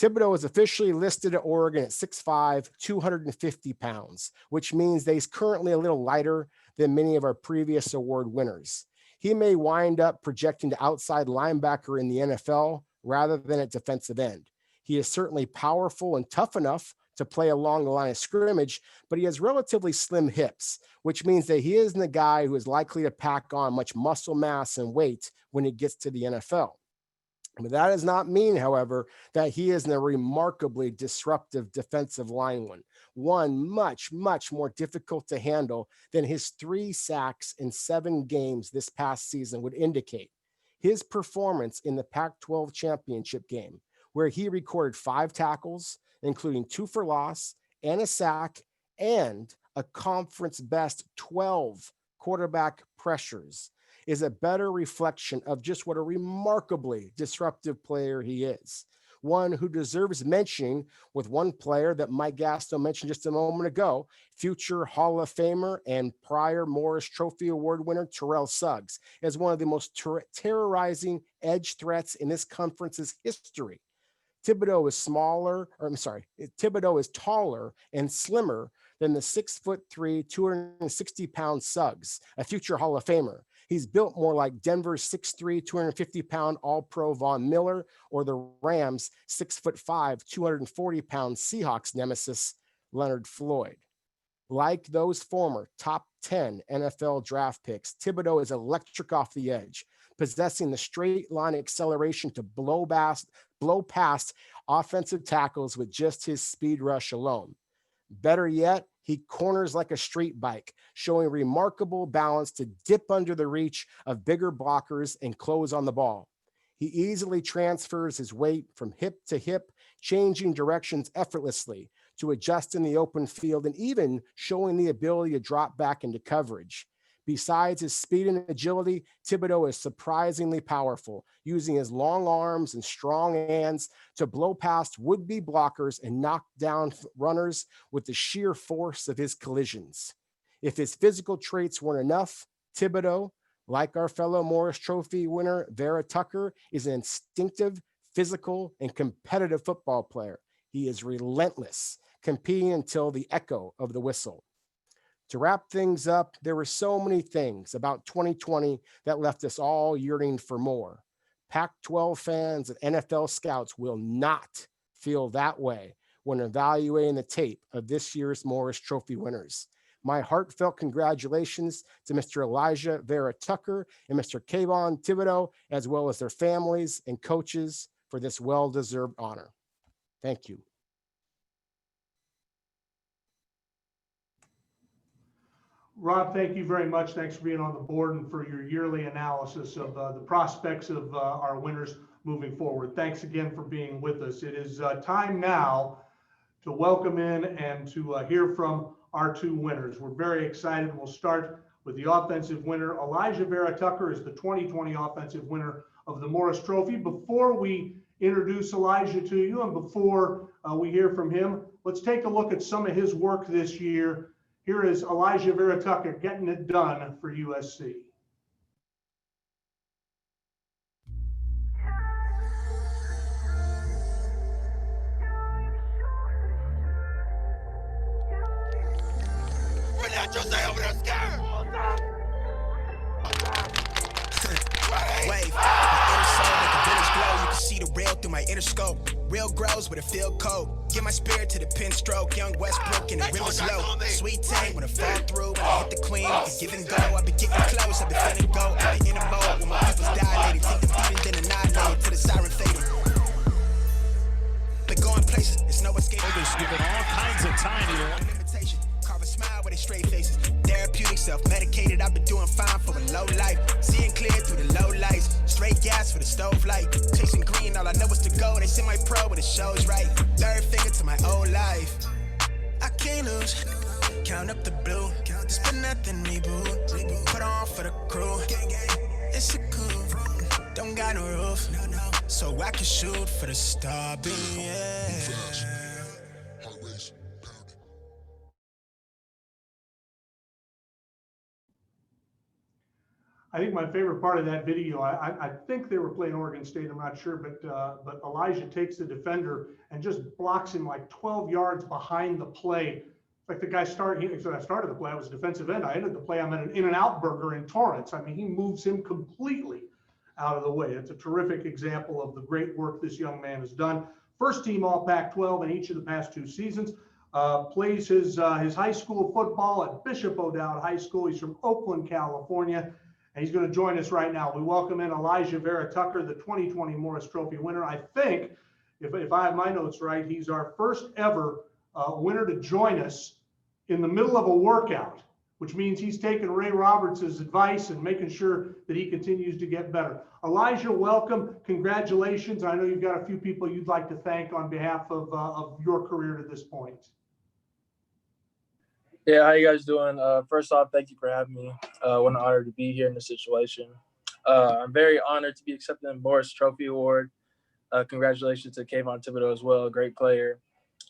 Thibodeaux is officially listed at Oregon at 6'5", 250 pounds, which means that he's currently a little lighter than many of our previous award winners. He may wind up projecting to outside linebacker in the NFL rather than at defensive end. He is certainly powerful and tough enough to play along the line of scrimmage, but he has relatively slim hips, which means that he isn't a guy who is likely to pack on much muscle mass and weight when he gets to the NFL. But that does not mean, however, that he isn't a remarkably disruptive defensive lineman, one much more difficult to handle than his 3 sacks in 7 games this past season would indicate. His performance in the Pac-12 championship game, where he recorded 5 tackles, including 2 for loss and a sack, and a conference best 12 quarterback pressures, is a better reflection of just what a remarkably disruptive player he is. One who deserves mentioning with one player that Mike Gasto mentioned just a moment ago, future Hall of Famer and prior Morris Trophy Award winner Terrell Suggs, as one of the most terrorizing edge threats in this conference's history. Thibodeaux is taller and slimmer than the 6'3", 260-pound Suggs, a future Hall of Famer. He's built more like Denver's 6'3", 250-pound All-Pro Von Miller or the Rams' 6'5", 240-pound Seahawks nemesis, Leonard Floyd. Like those former top 10 NFL draft picks, Thibodeaux is electric off the edge, possessing the straight line acceleration to blow past offensive tackles with just his speed rush alone. Better yet, he corners like a street bike, showing remarkable balance to dip under the reach of bigger blockers and close on the ball. He easily transfers his weight from hip to hip, changing directions effortlessly to adjust in the open field and even showing the ability to drop back into coverage. Besides his speed and agility, Thibodeaux is surprisingly powerful, using his long arms and strong hands to blow past would-be blockers and knock down runners with the sheer force of his collisions. If his physical traits weren't enough, Thibodeaux, like our fellow Morris Trophy winner Vera Tucker, is an instinctive, physical, and competitive football player. He is relentless, competing until the echo of the whistle. To wrap things up, there were so many things about 2020 that left us all yearning for more. Pac-12 fans and NFL scouts will not feel that way when evaluating the tape of this year's Morris Trophy winners. My heartfelt congratulations to Mr. Elijah Vera Tucker and Mr. Kayvon Thibodeaux, as well as their families and coaches for this well-deserved honor. Thank you. Rob, thank you very much. Thanks for being on the board and for your yearly analysis of the prospects of our winners moving forward. Thanks again for being with us. It is time now to welcome in and to hear from our two winners. We're very excited. We'll start with the offensive winner. Elijah Vera Tucker is the 2020 offensive winner of the Morris Trophy. Before we introduce Elijah to you and before we hear from him, let's take a look at some of his work this year. Here is Elijah Vera Tucker getting it done for USC. Wave, my inner soul make a village glow. You can see the real through my inner scope. Real grows with a field coat. Give my spirit to the pen stroke. Young Westbrook and the rim is low. Sweet tank when I fall through. When I hit the queen, we can give and go. I've been getting close, I've been feeling go. I've been in a mode when my people's dilated. Take the beating, then annihilate till the siren fading. Been going places, it's no escape. Others given all kinds of time here. Carve a smile with a straight faces. Therapeutic, self-medicated. I've been doing fine for a low life. Seeing clear through the low lights. Straight gas for the stove light. Chasing green, all I know is to go. They send my pro when the show's right. Third finger to my old life. I can't lose. Count up the blue. There's been nothing reboot. Put on for the crew. It's a cool. Don't got no roof. So I can shoot for the star. Yeah. I think my favorite part of that video, I think they were playing Oregon State, I'm not sure, but Elijah takes the defender and just blocks him like 12 yards behind the play. Like the guy started the play, I was a defensive end. I ended the play, I'm at an In-N-Out Burger in Torrance. I mean, he moves him completely out of the way. It's a terrific example of the great work this young man has done. First team All Pac-12 in each of the past 2 seasons. Plays his high school football at Bishop O'Dowd High School. He's from Oakland, California. And he's going to join us right now. We welcome in Elijah Vera Tucker, the 2020 Morris Trophy winner. I think, if I have my notes right, he's our first ever winner to join us in the middle of a workout, which means he's taking Ray Roberts' advice and making sure that he continues to get better. Elijah, welcome. Congratulations. I know you've got a few people you'd like to thank on behalf of your career to this point. Yeah, how you guys doing? First off, thank you for having me. What an honor to be here in this situation. I'm very honored to be accepting the Morris Trophy Award. Congratulations to Kayvon Thibodeaux as well, a great player.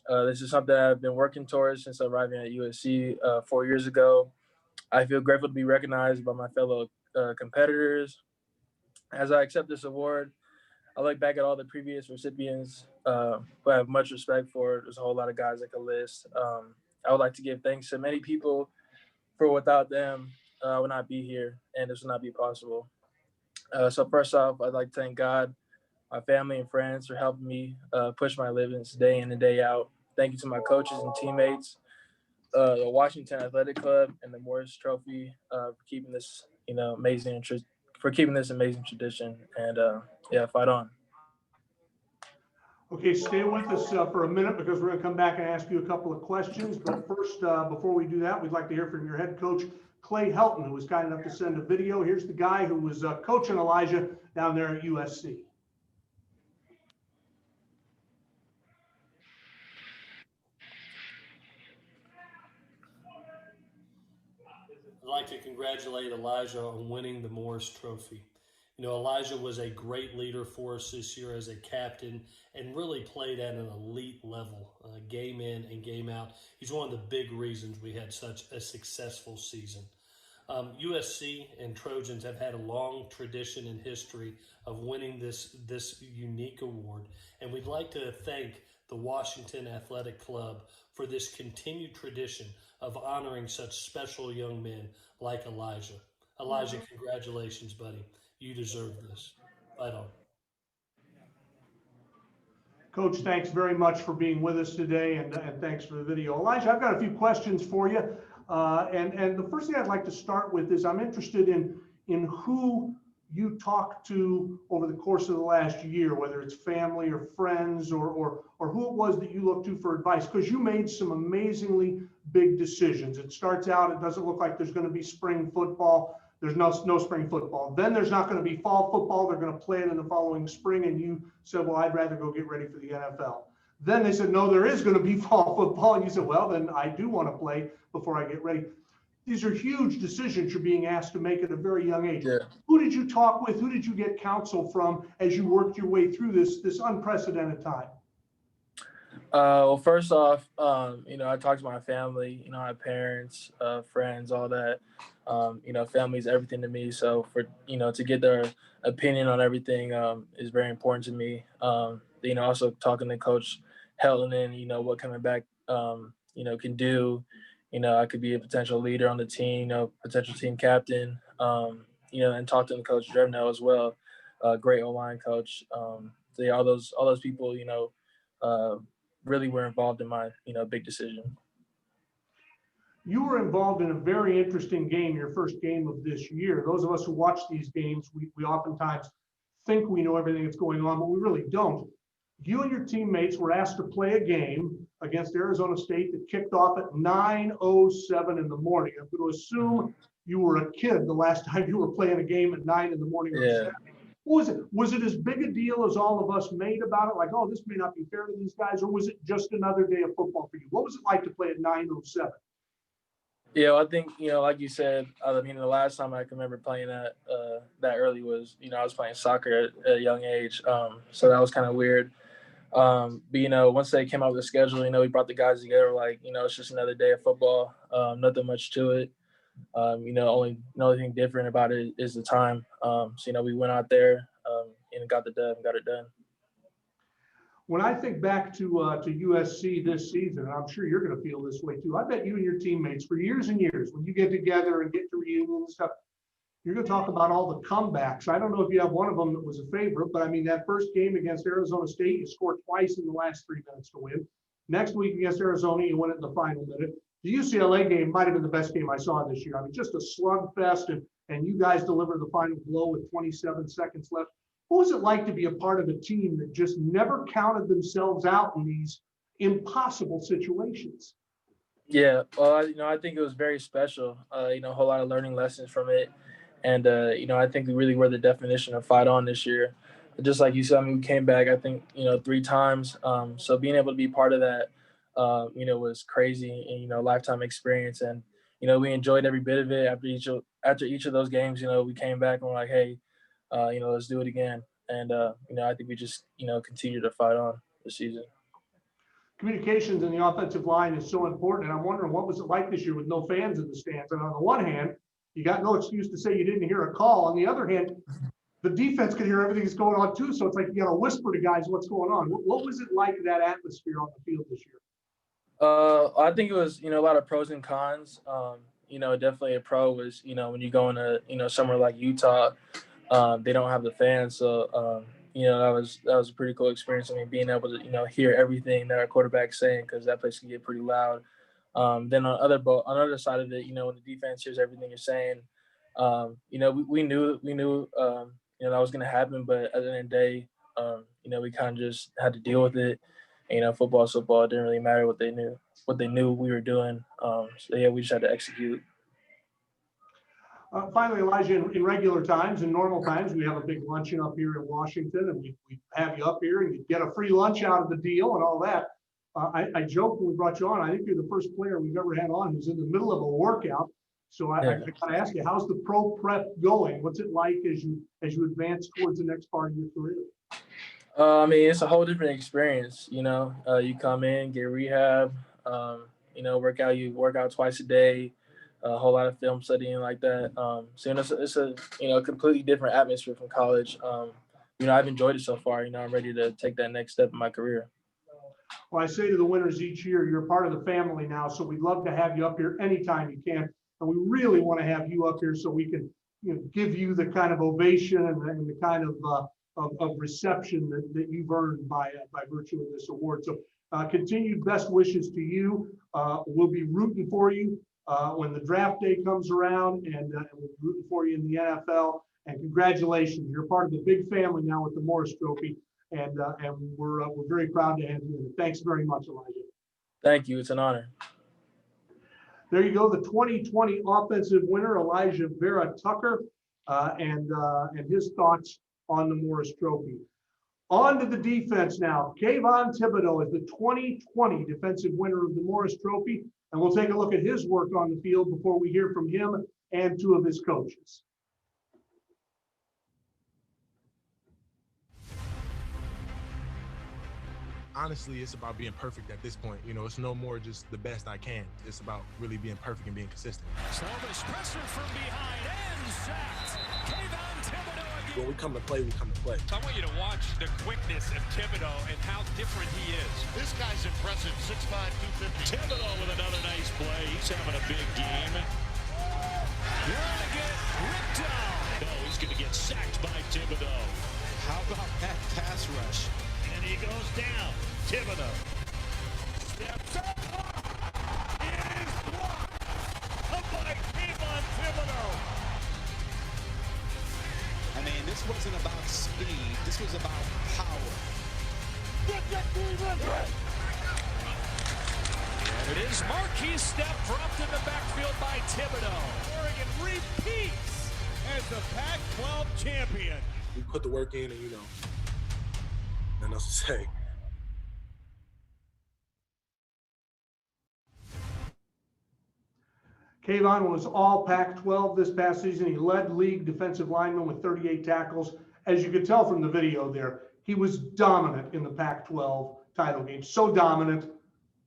This is something I've been working towards since arriving at USC 4 years ago. I feel grateful to be recognized by my fellow competitors. As I accept this award, I look back at all the previous recipients who I have much respect for. There's a whole lot of guys I could list. I would like to give thanks to many people, for without them, I would not be here, and this would not be possible. So first off, I'd like to thank God, my family and friends for helping me push my livings day in and day out. Thank you to my coaches and teammates, the Washington Athletic Club, and the Morris Trophy for keeping this, amazing tradition. And fight on. Okay, stay with us for a minute because we're going to come back and ask you a couple of questions. But first, before we do that, we'd like to hear from your head coach, Clay Helton, who was kind enough to send a video. Here's the guy who was coaching Elijah down there at USC. I'd like to congratulate Elijah on winning the Morris Trophy. Elijah was a great leader for us this year as a captain and really played at an elite level, game in and game out. He's one of the big reasons we had such a successful season. USC and Trojans have had a long tradition and history of winning this unique award, and we'd like to thank the Washington Athletic Club for this continued tradition of honoring such special young men like Elijah. Elijah, congratulations, buddy. You deserve this. Fight on. Coach, thanks very much for being with us today, and thanks for the video. Elijah, I've got a few questions for you. And the first thing I'd like to start with is I'm interested in who you talked to over the course of the last year, whether it's family or friends or who it was that you looked to for advice, because you made some amazingly big decisions. It starts out, it doesn't look like there's going to be spring football. There's no spring football. Then there's not going to be fall football. They're going to play it in the following spring. And you said, well, I'd rather go get ready for the NFL. Then they said, no, there is going to be fall football. And you said, well, then I do want to play before I get ready. These are huge decisions you're being asked to make at a very young age. Yeah. Who did you talk with? Who did you get counsel from as you worked your way through this unprecedented time? Well, first off, I talked to my family, my parents, friends, all that. Family is everything to me. So to get their opinion on everything is very important to me. Also talking to Coach Helton and, what coming back, can do. I could be a potential leader on the team, potential team captain, and talk to the Coach Drevno as well. Great O-line coach. All those people, really were involved in my, big decision. You were involved in a very interesting game, your first game of this year. Those of us who watch these games, we oftentimes think we know everything that's going on, but we really don't. You and your teammates were asked to play a game against Arizona State that kicked off at 9:07 in the morning. I'm going to assume you were a kid the last time you were playing a game at 9 in the morning. Yeah. What was it? Was it as big a deal as all of us made about it? Like, oh, this may not be fair to these guys, or was it just another day of football for you? What was it like to play at 9:07? Yeah, I think, like you said, the last time I can remember playing that early was, I was playing soccer at a young age. So that was kind of weird. But, once they came out with the schedule, we brought the guys together, it's just another day of football. Nothing much to it. Only thing different about it is the time. So, we went out there and got it done. When I think back to USC this season, and I'm sure you're going to feel this way too, I bet you and your teammates for years and years, when you get together and get to reunions and stuff, you're going to talk about all the comebacks. I don't know if you have one of them that was a favorite, but that first game against Arizona State, you scored twice in the last 3 minutes to win. Next week against Arizona, you win it in the final minute. The UCLA game might have been the best game I saw this year. Just a slugfest, and you guys delivered the final blow with 27 seconds left. What was it like to be a part of a team that just never counted themselves out in these impossible situations? Yeah, well, I think it was very special. A whole lot of learning lessons from it. And, I think we really were the definition of fight on this year. Just like you said, we came back, I think, 3 times. So being able to be part of that, was crazy and, lifetime experience. And, we enjoyed every bit of it. After each of those games, we came back and we're like, hey, let's do it again. And, I think we just, continue to fight on this season. Communications in the offensive line is so important. And I'm wondering, what was it like this year with no fans in the stands? And on the one hand, you got no excuse to say you didn't hear a call. On the other hand, the defense could hear everything that's going on too. So it's like you got to whisper to guys what's going on. What was it like, that atmosphere on the field this year? I think it was, a lot of pros and cons. definitely a pro is, when you go into, somewhere like Utah, they don't have the fans. So, that was a pretty cool experience. I mean, being able to, hear everything that our quarterback's saying, because that place can get pretty loud. Then on the other side of it, when the defense hears everything you're saying, we knew, that was going to happen. But at the end of the day, we kind of just had to deal with it. And, football's football. It didn't really matter what they knew we were doing. So yeah, we just had to execute. Finally, Elijah, in regular times, in normal times, we have a big luncheon up here in Washington, and we have you up here, and you get a free lunch out of the deal and all that. I joked when we brought you on, I think you're the first player we've ever had on who's in the middle of a workout. So I kind of ask you, how's the pro prep going? What's it like as you advance towards the next part of your career? I mean, it's a whole different experience. You come in, get rehab, work out twice a day, a whole lot of film studying like that. So it's a completely different atmosphere from college. I've enjoyed it so far. I'm ready to take that next step in my career. Well, I say to the winners each year, you're part of the family now, so we'd love to have you up here anytime you can. And we really want to have you up here so we can give you the kind of ovation and the kind of reception that you've earned by virtue of this award. So continued best wishes to you. We'll be rooting for you when the draft day comes around, and we'll be rooting for you in the NFL. And congratulations, you're part of the big family now with the Morris Trophy, and we're very proud to have you. Thanks very much, Elijah. Thank you. It's an honor. There you go, the 2020 offensive winner, Elijah Vera Tucker, and his thoughts on the Morris Trophy. On to the defense now. Kayvon Thibodeaux is the 2020 defensive winner of the Morris Trophy, and we'll take a look at his work on the field before we hear from him and two of his coaches. Honestly, it's about being perfect at this point. It's no more just the best I can. It's about really being perfect and being consistent. Slovis pressure from behind and sacked. Kayvon Thibodeaux again. When we come to play, we come to play. I want you to watch the quickness of Thibodeaux and how different he is. This guy's impressive, 6'5", 250. Thibodeaux with another nice play. He's having a big game. You're going to get ripped down. No, he's going to get sacked by Thibodeaux. How about that pass rush? And he goes down. Thibodeaux steps up. It is blocked by Kayvon Thibodeaux. I mean, this wasn't about speed. This was about power. And it is Marquise Step dropped in the backfield by Thibodeaux. Oregon repeats as the Pac-12 champion. We put the work in, and nothing else to say. Kayvon was all Pac-12 this past season. He led league defensive linemen with 38 tackles. As you could tell from the video there, he was dominant in the Pac-12 title game. So dominant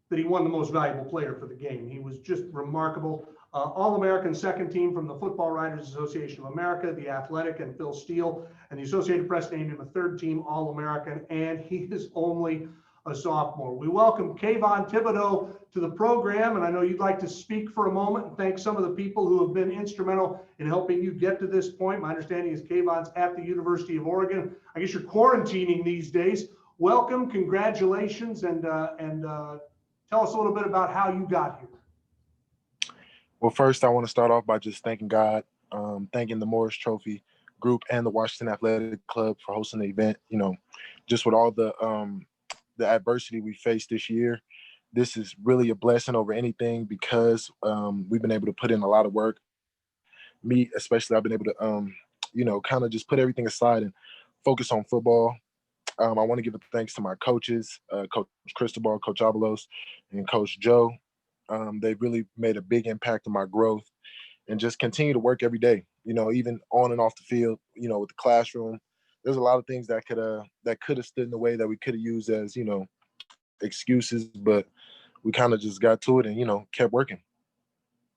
that he won the most valuable player for the game. He was just remarkable. All-American second team from the Football Writers Association of America, The Athletic, and Phil Steele. And the Associated Press named him a third team All-American, and he is only a sophomore. We welcome Kayvon Thibodeaux to the program, and I know you'd like to speak for a moment and thank some of the people who have been instrumental in helping you get to this point. My understanding is Kayvon's at the University of Oregon. I guess you're quarantining these days. Welcome, congratulations, and tell us a little bit about how you got here. Well, first, I want to start off by just thanking God, thanking the Morris Trophy group and the Washington Athletic Club for hosting the event. Just with all the adversity we faced this year, this is really a blessing over anything because we've been able to put in a lot of work. Me, especially, I've been able to, kind of just put everything aside and focus on football. I want to give a thanks to my coaches, Coach Cristobal, Coach Avalos, and Coach Joe. They've really made a big impact on my growth and just continue to work every day, even on and off the field, with the classroom. There's a lot of things that could have stood in the way that we could have used as, excuses, but we kind of just got to it and, kept working.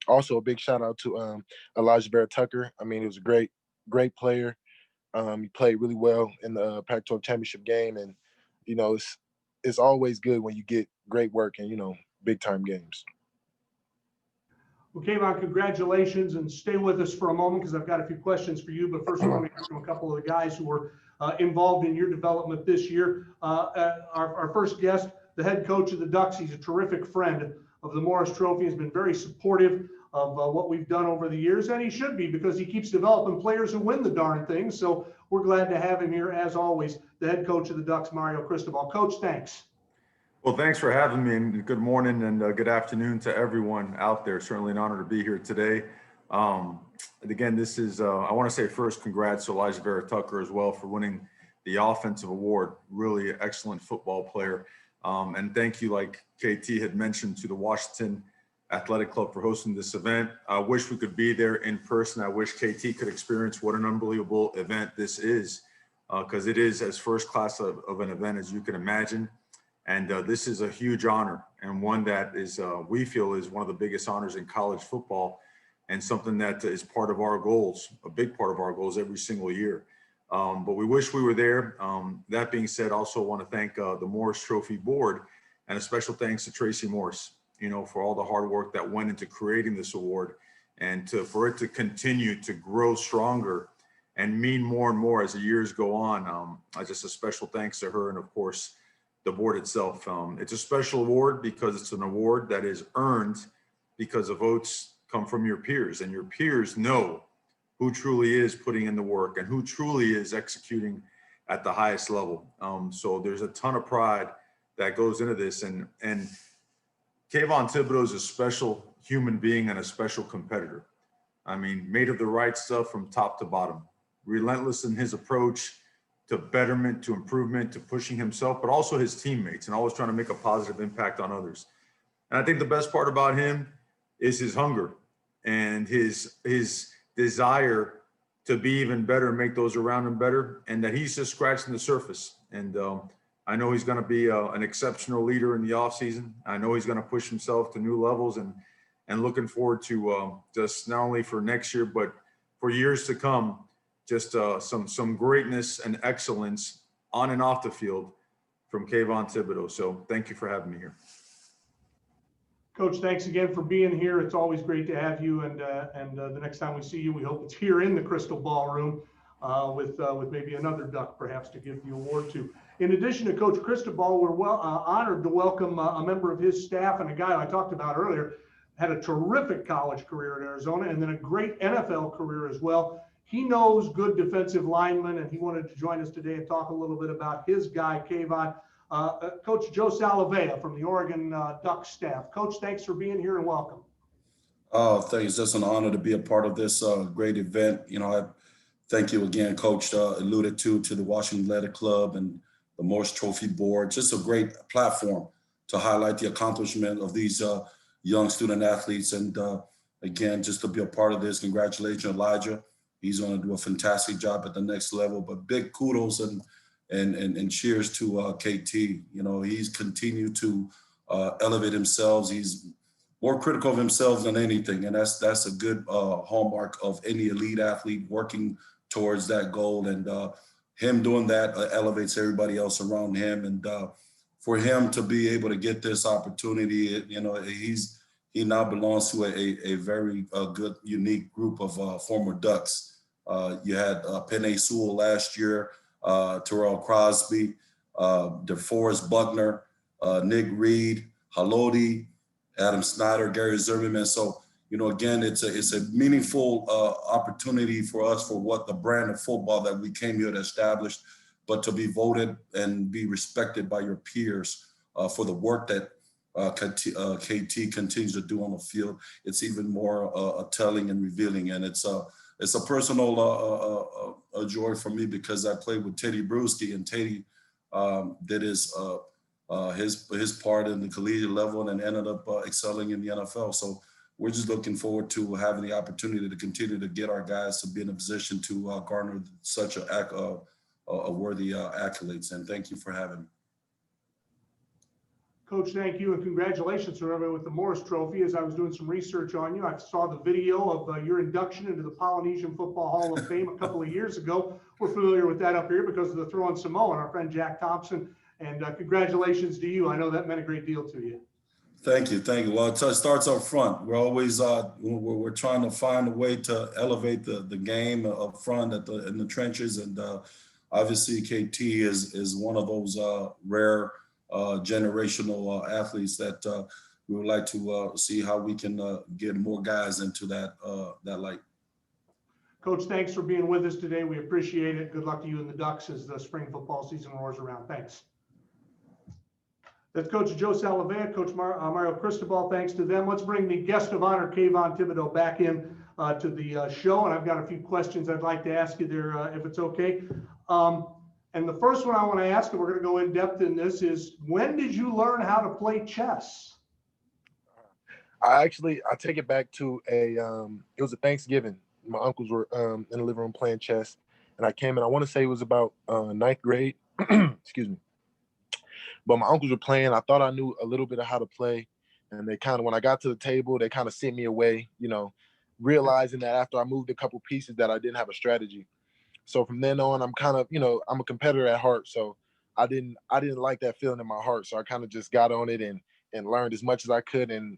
Also, a big shout out to Elijah Vera Tucker. I mean, he was a great player. He played really well in the Pac-12 championship game. And, it's always good when you get great work and, big time games. Well, Kayvon, congratulations, and stay with us for a moment because I've got a few questions for you. But first, I want to hear from a couple of the guys who were involved in your development this year. Our first guest, the head coach of the Ducks, he's a terrific friend of the Morris Trophy, has been very supportive of what we've done over the years, and he should be because he keeps developing players who win the darn thing. So we're glad to have him here, as always, the head coach of the Ducks, Mario Cristobal. Coach, thanks. Well, thanks for having me, and good morning and good afternoon to everyone out there. Certainly an honor to be here today. And again, this is, I want to say first, congrats to Elijah Vera Tucker as well for winning the offensive award. Really excellent football player. And thank you, like KT had mentioned, to the Washington Athletic Club for hosting this event. I wish we could be there in person. I wish KT could experience what an unbelievable event this is, because it is as first class of an event as you can imagine. And this is a huge honor, and one that is, we feel, is one of the biggest honors in college football, and something that is part of our goals, a big part of our goals every single year. But we wish we were there. That being said, also want to thank the Morris Trophy Board, and a special thanks to Tracy Morris, for all the hard work that went into creating this award, and for it to continue to grow stronger and mean more and more as the years go on. Just a special thanks to her, and of course, the board itself. It's a special award because it's an award that is earned because the votes come from your peers, and your peers know who truly is putting in the work and who truly is executing at the highest level. So there's a ton of pride that goes into this, and Kayvon Thibodeaux is a special human being and a special competitor. I mean, made of the right stuff from top to bottom, relentless in his approach to betterment, to improvement, to pushing himself, but also his teammates, and always trying to make a positive impact on others. And I think the best part about him is his hunger and his desire to be even better and make those around him better, and that he's just scratching the surface. And I know he's going to be an exceptional leader in the offseason. I know he's going to push himself to new levels, and looking forward to just not only for next year, but for years to come, just some greatness and excellence on and off the field from Kayvon Thibodeaux. So thank you for having me here. Coach, thanks again for being here. It's always great to have you. And the next time we see you, we hope it's here in the Crystal Ballroom with maybe another Duck perhaps to give the award to. In addition to Coach Cristobal, we're honored to welcome a member of his staff and a guy I talked about earlier, had a terrific college career in Arizona and then a great NFL career as well. He knows good defensive linemen, and he wanted to join us today and talk a little bit about his guy, Kayvon. Coach Joe Salavea from the Oregon Ducks staff. Coach, thanks for being here and welcome. Oh, thanks. It's just an honor to be a part of this great event. I thank you again, Coach, alluded to the Washington Athletic Club and the Morris Trophy Board. Just a great platform to highlight the accomplishment of these young student athletes. And again, just to be a part of this, congratulations, Elijah. He's going to do a fantastic job at the next level. But big kudos and cheers to KT. He's continued to elevate himself. He's more critical of himself than anything, and that's a good hallmark of any elite athlete working towards that goal. And him doing that elevates everybody else around him. And for him to be able to get this opportunity, he now belongs to a very good, unique group of former Ducks. You had Penei Sewell last year, Terrell Crosby, DeForest Buckner, Nick Reed, Haloti, Adam Snyder, Gary Zimmerman. So, again, it's a meaningful opportunity for us for what the brand of football that we came here to establish, but to be voted and be respected by your peers for the work that KT continues to do on the field. It's even more telling and revealing, and it's a personal a joy for me because I played with Teddy Bruschi, and Teddy did his part in the collegiate level and ended up excelling in the NFL. So we're just looking forward to having the opportunity to continue to get our guys to be in a position to garner such a worthy accolades. And thank you for having me. Coach, thank you, and congratulations to everyone with the Morris Trophy. As I was doing some research on you, I saw the video of your induction into the Polynesian Football Hall of Fame a couple of years ago. We're familiar with that up here because of the throw on Samoa and our friend Jack Thompson. And congratulations to you. I know that meant a great deal to you. Thank you. Well, it starts up front. We're always we're trying to find a way to elevate the game up front in the trenches, and obviously KT is one of those rare generational athletes that we would like to see how we can get more guys into that light. Coach, thanks for being with us today. We appreciate it. Good luck to you and the Ducks as the spring football season roars around. Thanks. That's Coach Joe Salavea, Coach Mario Cristobal. Thanks to them. Let's bring the guest of honor, Kayvon Thibodeaux, back in to the show. And I've got a few questions I'd like to ask you there, if it's okay. And the first one I want to ask, and we're going to go in depth in this, is when did you learn how to play chess? I take it back to it was a Thanksgiving. My uncles were in the living room playing chess, and I came in. I want to say it was about ninth grade. Excuse me. But my uncles were playing. I thought I knew a little bit of how to play. And they kind of, when I got to the table, they kind of sent me away, realizing that after I moved a couple pieces that I didn't have a strategy. So from then on, I'm kind of, I'm a competitor at heart. So I didn't like that feeling in my heart. So I kind of just got on it and learned as much as I could and,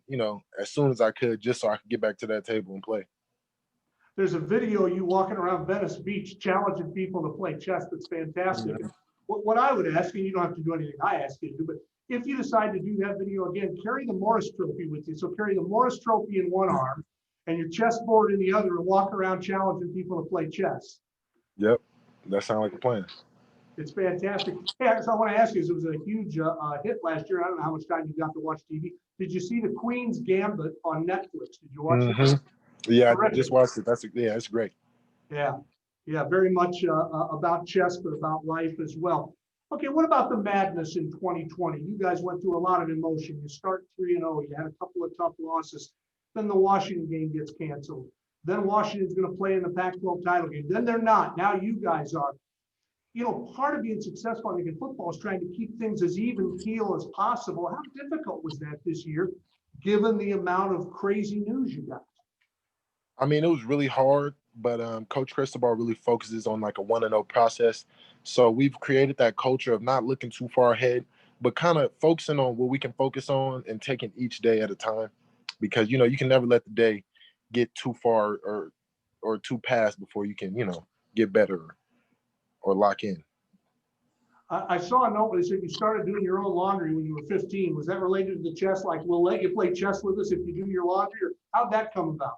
as soon as I could, just so I could get back to that table and play. There's a video of you walking around Venice Beach challenging people to play chess. That's fantastic. Mm-hmm. What I would ask, and you don't have to do anything I ask you to do, but if you decide to do that video again, carry the Morris Trophy with you. So carry the Morris Trophy in one arm and your chessboard in the other and walk around challenging people to play chess. Yep, that sounds like a plan. It's fantastic. Hey, so I want to ask you, it was a huge hit last year. I don't know how much time you got to watch TV. Did you see the Queen's Gambit on Netflix? Did you watch it? Yeah, I just watched it. It's great. Yeah, very much about chess, but about life as well. Okay, what about the madness in 2020? You guys went through a lot of emotion. You start 3-0. You had a couple of tough losses. Then the Washington game gets canceled. Then Washington's going to play in the Pac-12 title game. Then they're not. Now you guys are. Part of being successful in football is trying to keep things as even keel as possible. How difficult was that this year, given the amount of crazy news you got? I mean, it was really hard, but Coach Cristobal really focuses on like a 1-0 process. So we've created that culture of not looking too far ahead, but kind of focusing on what we can focus on and taking each day at a time. Because, you can never let the day get too far or too past before you can, get better or lock in. I saw a note where they said you started doing your own laundry when you were 15. Was that related to the chess? Like, we'll let you play chess with us if you do your laundry? Or how'd that come about?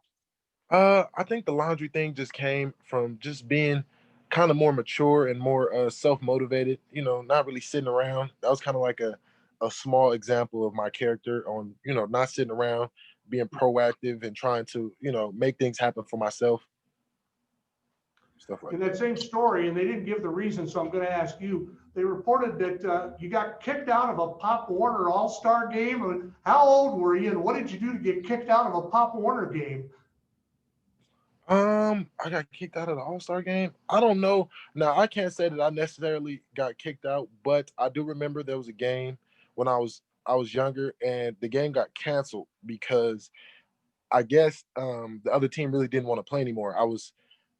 I think the laundry thing just came from just being kind of more mature and more self-motivated, not really sitting around. That was kind of like a small example of my character on, not sitting around, being proactive and trying to, make things happen for myself. Stuff like that. In that same story, and they didn't give the reason, so I'm going to ask you, they reported that you got kicked out of a Pop Warner All-Star game. How old were you and what did you do to get kicked out of a Pop Warner game? I got kicked out of the All-Star game. I don't know. Now, I can't say that I necessarily got kicked out, but I do remember there was a game when I was younger and the game got canceled because I guess the other team really didn't want to play anymore.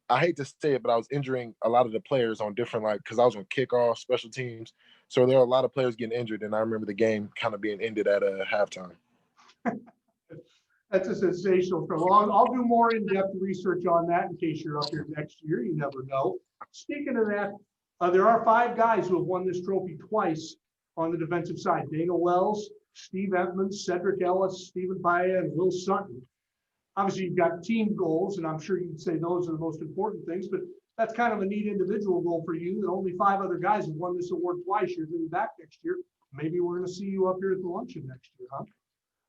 I hate to say it, but I was injuring a lot of the players on different, because I was on kickoff, special teams. So there were a lot of players getting injured, and I remember the game kind of being ended at a halftime. That's a sensational throw. I'll do more in-depth research on that in case you're up here next year. You never know. Speaking of that, there are 5 guys who have won this trophy twice on the defensive side. Dana Wells, Steve Edmonds, Cedric Ellis, Stephen Paea, and Will Sutton. Obviously, you've got team goals, and I'm sure you'd say those are the most important things, but that's kind of a neat individual goal for you that only 5 other guys have won this award twice. You're going to be back next year. Maybe we're going to see you up here at the luncheon next year, huh?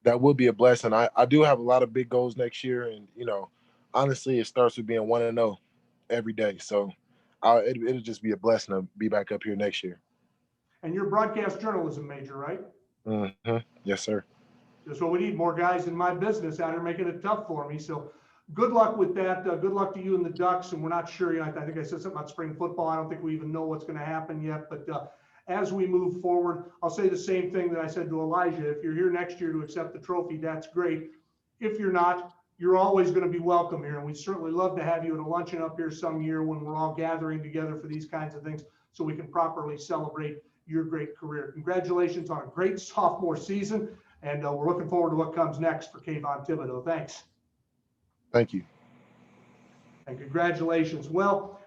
That would be a blessing. I do have a lot of big goals next year. And, honestly, it starts with being 1-0 every day. So it'll just be a blessing to be back up here next year. And you're a broadcast journalism major, right? Mm-hmm. Yes, sir. That's what we need, more guys in my business out here making it tough for me. So good luck with that. Good luck to you and the Ducks. And we're not sure. I think I said something about spring football. I don't think we even know what's going to happen yet. But as we move forward, I'll say the same thing that I said to Elijah. If you're here next year to accept the trophy, that's great. If you're not, you're always going to be welcome here. And we'd certainly love to have you at a luncheon up here some year when we're all gathering together for these kinds of things so we can properly celebrate your great career. Congratulations on a great sophomore season. And we're looking forward to what comes next for Kayvon Thibodeau. Thanks. Thank you. And congratulations. Well,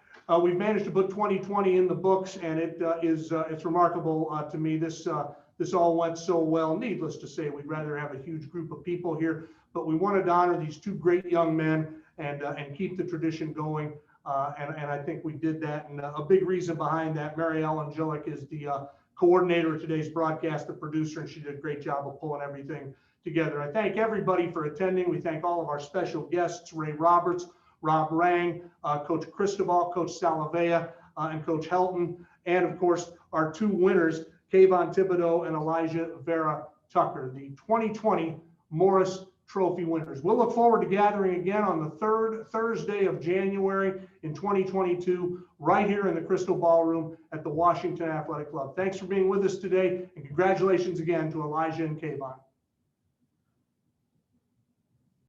we've managed to put 2020 in the books, and it's remarkable to me. This all went so well. Needless to say, we'd rather have a huge group of people here, but we wanted to honor these two great young men and keep the tradition going. And I think we did that. And a big reason behind that, Mary Ellen Gillick is the coordinator of today's broadcast, the producer, and she did a great job of pulling everything together. I thank everybody for attending. We thank all of our special guests, Ray Roberts, Rob Rang, Coach Cristobal, Coach Salavea, and Coach Helton, and of course, our two winners, Kayvon Thibodeau and Elijah Vera Tucker, the 2020 Morris Trophy winners. We'll look forward to gathering again on the third Thursday of January in 2022, right here in the Crystal Ballroom at the Washington Athletic Club. Thanks for being with us today, and congratulations again to Elijah and Kayvon.